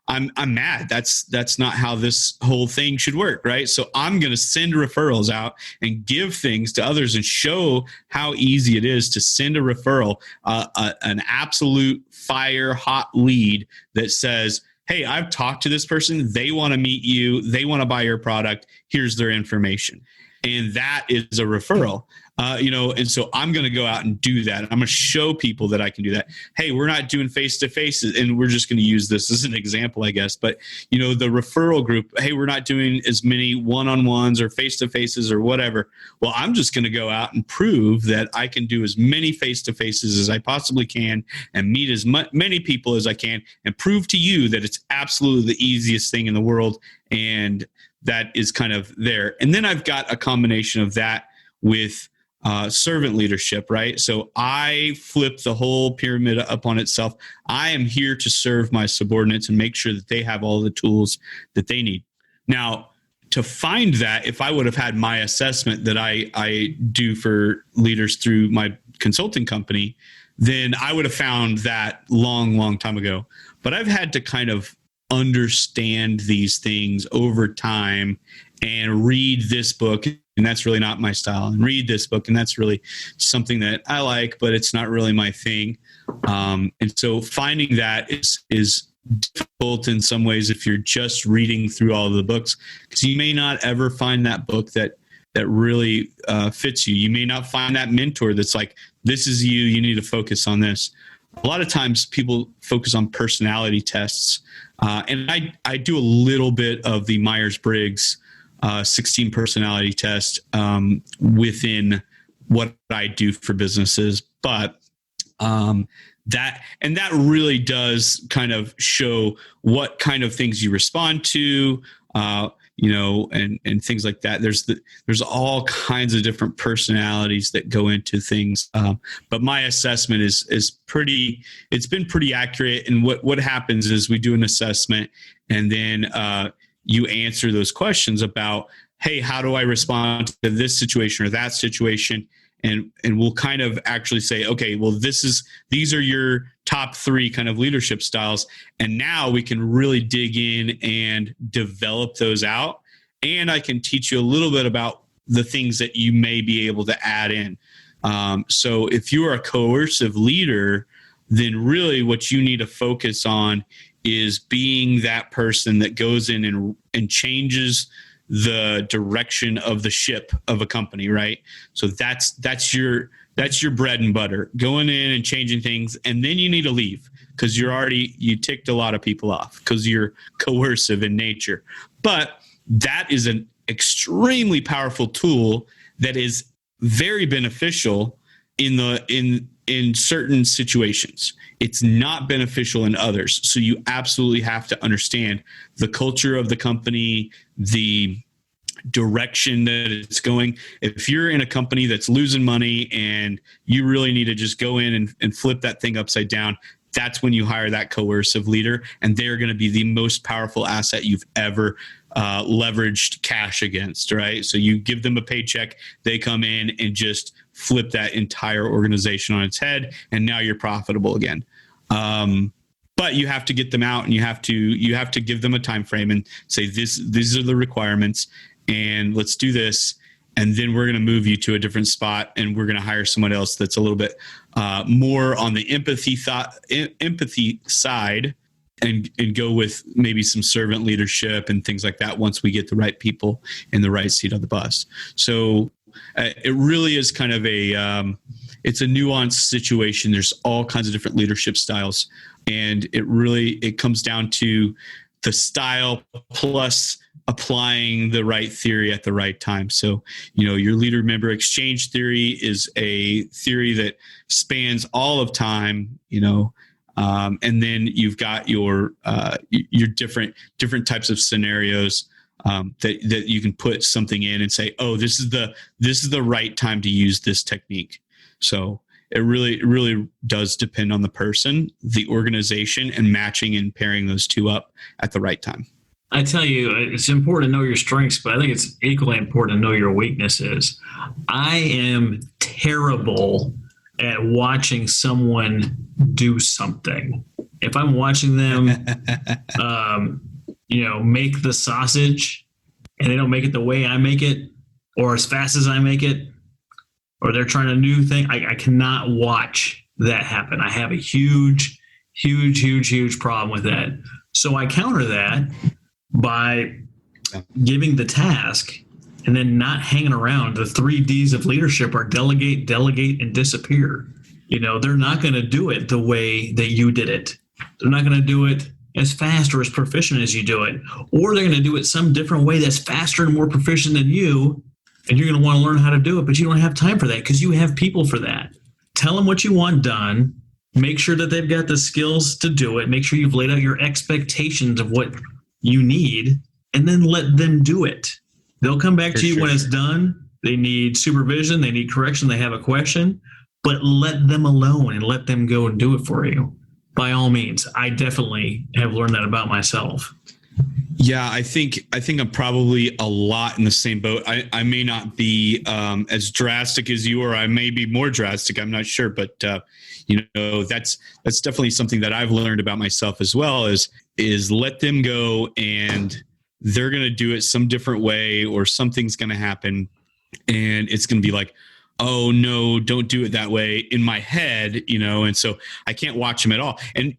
I'm mad. That's not how this whole thing should work, right? So I'm going to send referrals out and give things to others and show how easy it is to send a referral, an absolute fire hot lead that says, hey, I've talked to this person. They want to meet you. They want to buy your product. Here's their information. And that is a referral. And so I'm going to go out and do that. I'm going to show people that I can do that. Hey, we're not doing face-to-face, and we're just going to use this as an example, I guess. But, the referral group, hey, we're not doing as many one-on-ones or face-to-faces or whatever. Well, I'm just going to go out and prove that I can do as many face-to-faces as I possibly can and meet as many people as I can and prove to you that it's absolutely the easiest thing in the world. And that is kind of there. And then I've got a combination of that with servant leadership, right? So I flip the whole pyramid up on itself. I am here to serve my subordinates and make sure that they have all the tools that they need. Now, to find that, if I would have had my assessment that I do for leaders through my consulting company, then I would have found that long time ago. But I've had to kind of understand these things over time and read this book, and that's really not my style, and read this book, and that's really something that I like, but it's not really my thing. And so finding that is difficult in some ways if you're just reading through all of the books, because you may not ever find that book that really fits you. You may not find that mentor that's like, this is you need to focus on this. A lot of times people focus on personality tests. And I do a little bit of the Myers-Briggs 16 personality test within what I do for businesses. But that really does kind of show what kind of things you respond to, and things like that. There's all kinds of different personalities that go into things. But my assessment is it's been pretty accurate. And what happens is we do an assessment, and then you answer those questions about, hey, how do I respond to this situation or that situation? And we'll kind of actually say, okay, well, these are your top 3 kind of leadership styles. And now we can really dig in and develop those out. And I can teach you a little bit about the things that you may be able to add in. So if you are a coercive leader, then really what you need to focus on is being that person that goes in and changes the direction of the ship of a company, right? So that's your bread and butter, going in and changing things. And then you need to leave because you ticked a lot of people off because you're coercive in nature. But that is an extremely powerful tool that is very beneficial in certain situations. It's not beneficial in others. So you absolutely have to understand the culture of the company, the direction that it's going. If you're in a company that's losing money and you really need to just go in and flip that thing upside down, that's when you hire that coercive leader, and they're going to be the most powerful asset you've ever leveraged cash against, right? So you give them a paycheck, they come in and just flip that entire organization on its head, and now you're profitable again. But you have to get them out, and you have to give them a time frame and say, these are the requirements, and let's do this. And then we're going to move you to a different spot, and we're going to hire someone else that's a little bit more on the empathy side, and go with maybe some servant leadership and things like that once we get the right people in the right seat of the bus. So it really is kind of it's a nuanced situation. There's all kinds of different leadership styles, and it comes down to the style plus applying the right theory at the right time. So, your leader-member exchange theory is a theory that spans all of time, and then you've got your different types of scenarios that you can put something in and say, oh, this is the right time to use this technique. So it really does depend on the person, the organization, and matching and pairing those two up at the right time. I tell you, it's important to know your strengths, but I think it's equally important to know your weaknesses. I am terrible at watching someone do something. If I'm watching them, make the sausage and they don't make it the way I make it or as fast as I make it, or they're trying a new thing, I cannot watch that happen. I have a huge problem with that. So I counter that by giving the task and then not hanging around. The 3 Ds of leadership are delegate, delegate, and disappear. They're not going to do it the way that you did it. They're not going to do it as fast or as proficient as you do it, or they're going to do it some different way that's faster and more proficient than you. And you're going to want to learn how to do it, but you don't have time for that because you have people for that. Tell them what you want done. Make sure that they've got the skills to do it. Make sure you've laid out your expectations of what you need, and then let them do it. They'll come back to you when it's done. They need supervision. They need correction. They have a question, but let them alone and let them go and do it for you. By all means, I definitely have learned that about myself. Yeah, I think I'm probably a lot in the same boat. I may not be as drastic as you, or I may be more drastic. I'm not sure, but that's definitely something that I've learned about myself as well. Is let them go, and they're going to do it some different way, or something's going to happen, and it's going to be like, oh no, don't do it that way in my head, and so I can't watch them at all. And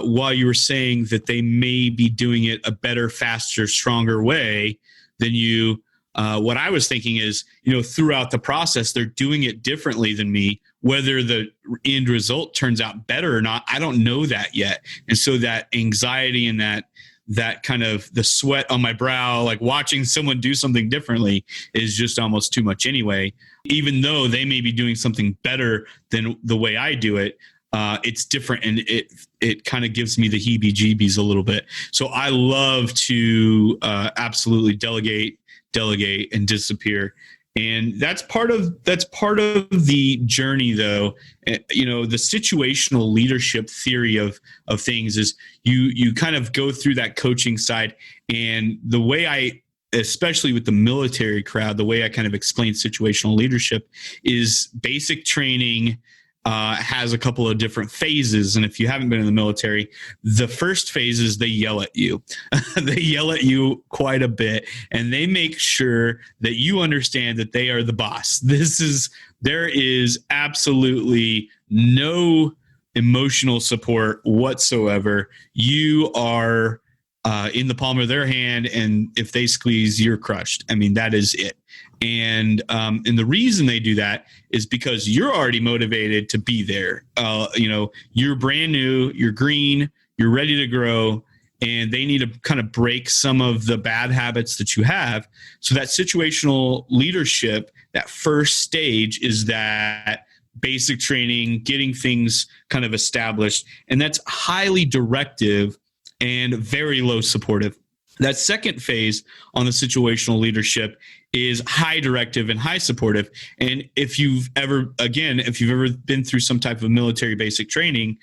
while you were saying that they may be doing it a better, faster, stronger way than you, what I was thinking is, throughout the process, they're doing it differently than me. Whether the end result turns out better or not, I don't know that yet. And so that anxiety and that kind of the sweat on my brow, like watching someone do something differently, is just almost too much anyway. Even though they may be doing something better than the way I do it, it's different, and it kind of gives me the heebie-jeebies a little bit. So I love to absolutely delegate, and disappear. And that's part of the journey, though. The situational leadership theory of things is you kind of go through that coaching side. And the way especially with the military crowd, the way I kind of explain situational leadership is basic training has a couple of different phases. And if you haven't been in the military, the first phase is they yell at you. They yell at you quite a bit, and they make sure that you understand that they are the boss. There is absolutely no emotional support whatsoever. You are in the palm of their hand, and if they squeeze, you're crushed. I mean, that is it. And the reason they do that is because you're already motivated to be there. You're brand new, you're green, you're ready to grow, and they need to kind of break some of the bad habits that you have. So that situational leadership, that first stage, is that basic training, getting things kind of established, and that's highly directive and very low supportive. That second phase on the situational leadership is high directive and high supportive. And if you've ever been through some type of military basic training,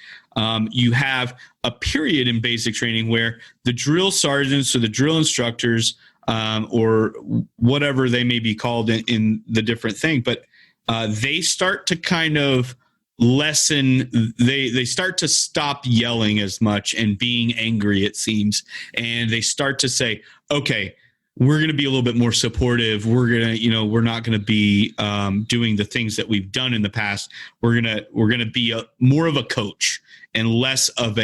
you have a period in basic training where the drill sergeants or the drill instructors, or whatever they may be called in the different thing, but they start to kind of lessen, they start to stop yelling as much and being angry, it seems, and they start to say, okay, we're going to be a little bit more supportive. We're going to, we're not going to be doing the things that we've done in the past. We're going to be more of a coach and less of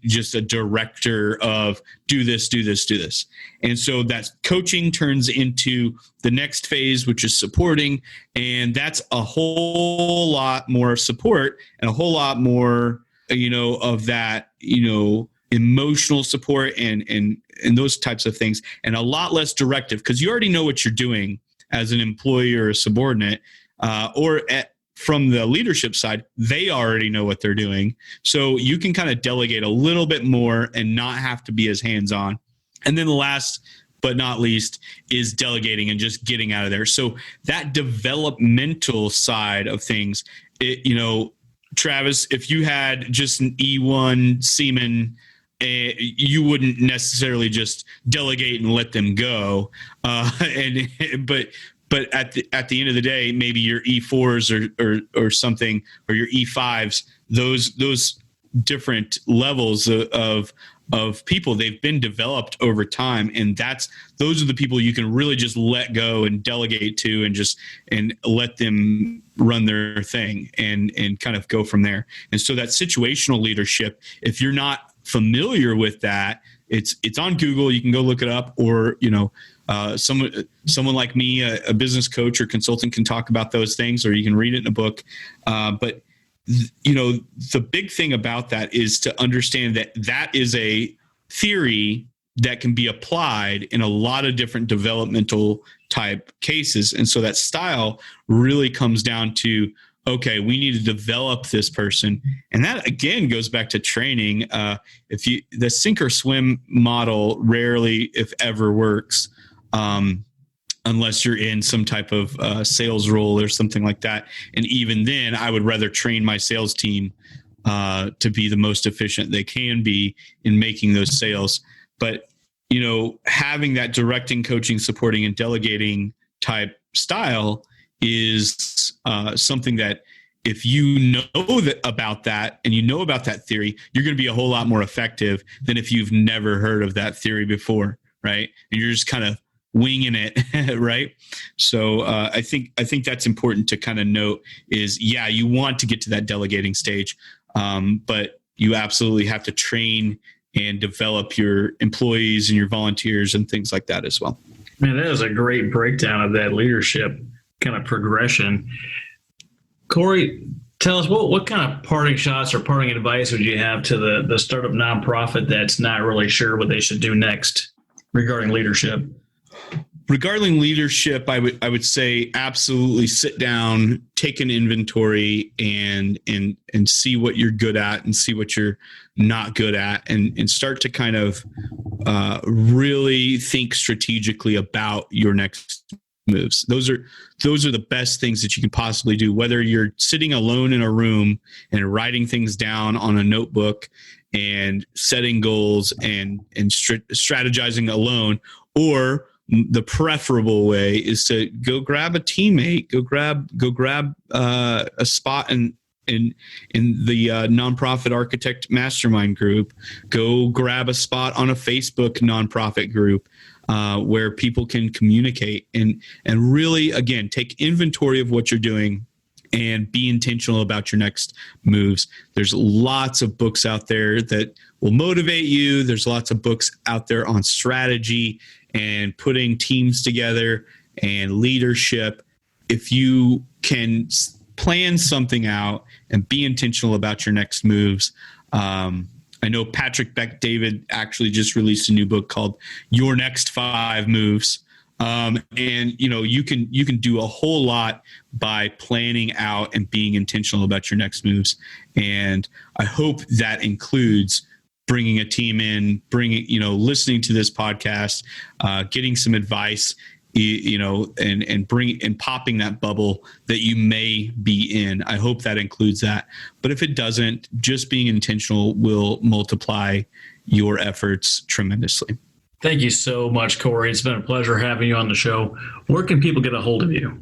just a director of do this, do this, do this. And so that coaching turns into the next phase, which is supporting. And that's a whole lot more support and a whole lot more, of that, emotional support and those types of things, and a lot less directive, because you already know what you're doing as an employee or a subordinate, from the leadership side, they already know what they're doing. So you can kind of delegate a little bit more and not have to be as hands-on. And then the last but not least is delegating and just getting out of there. So that developmental side of things, Travis, if you had just an E1 seaman, you wouldn't necessarily just delegate and let them go. But at the end of the day, maybe your E4s or something, or your E5s, those different levels of people, they've been developed over time, and those are the people you can really just let go and delegate to, and let them run their thing and kind of go from there. And so that situational leadership, if you're not familiar with that, it's on Google. You can go look it up, or someone like me, a business coach or consultant, can talk about those things, or you can read it in a book. But the big thing about that is to understand that that is a theory that can be applied in a lot of different developmental type cases. And so that style really comes down to, okay, we need to develop this person. And that again goes back to training. The sink or swim model rarely, if ever, works, unless you're in some type of sales role or something like that. And even then, I would rather train my sales team to be the most efficient they can be in making those sales. But, having that directing, coaching, supporting, and delegating type style is something that, if you know about that and you know about that theory, you're going to be a whole lot more effective than if you've never heard of that theory before, right? And you're just kind of winging it, right? So I think that's important to kind of note is, you want to get to that delegating stage, but you absolutely have to train and develop your employees and your volunteers and things like that as well. Man, that is a great breakdown of that leadership kind of progression. Cory, tell us what kind of parting shots or parting advice would you have to the startup nonprofit that's not really sure what they should do next regarding leadership? Regarding leadership, I would say absolutely sit down, take an inventory, and see what you're good at and see what you're not good at, and start to kind of really think strategically about your next moves. Those are the best things that you can possibly do, whether you're sitting alone in a room and writing things down on a notebook and setting goals and strategizing alone, or the preferable way is to go grab a teammate, go grab a spot in the nonprofit architect mastermind group, go grab a spot on a Facebook nonprofit group where people can communicate and really, again, take inventory of what you're doing and be intentional about your next moves. There's lots of books out there that will motivate you. There's lots of books out there on strategy and putting teams together and leadership. If you can plan something out and be intentional about your next moves. I know Patrick Bet-David actually just released a new book called Your Next 5 Moves. And you can do a whole lot by planning out and being intentional about your next moves. And I hope that includes bringing a team in, listening to this podcast, getting some advice, and popping that bubble that you may be in. I hope that includes that. But if it doesn't, just being intentional will multiply your efforts tremendously. Thank you so much, Cory. It's been a pleasure having you on the show. Where can people get a hold of you?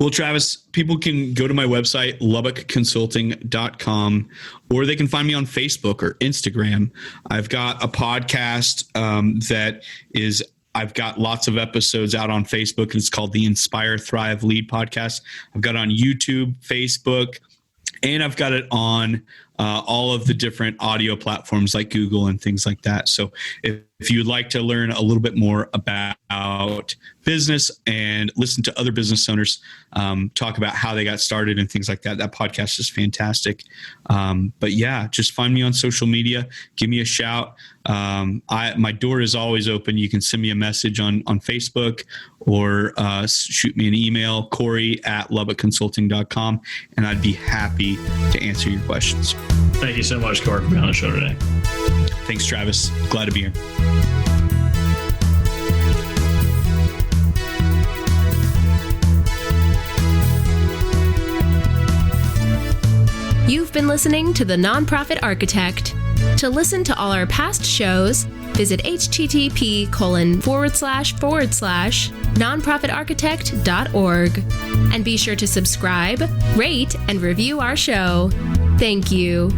Well, Travis, people can go to my website, LubbockConsulting.com, or they can find me on Facebook or Instagram. I've got a podcast I've got lots of episodes out on Facebook. It's called the Inspire, Thrive, Lead podcast. I've got it on YouTube, Facebook, and I've got it on all of the different audio platforms like Google and things like that. So if you'd like to learn a little bit more about business and listen to other business owners talk about how they got started and things like that, that podcast is fantastic. But yeah, just find me on social media. Give me a shout. My door is always open. You can send me a message on Facebook or shoot me an email, Cory@LubbockConsulting.com, and I'd be happy to answer your questions. Thank you so much, Cory, for being on the show today. Thanks, Travis. Glad to be here. You've been listening to The Nonprofit Architect. To listen to all our past shows, visit http://nonprofitarchitect.org. And be sure to subscribe, rate, and review our show. Thank you.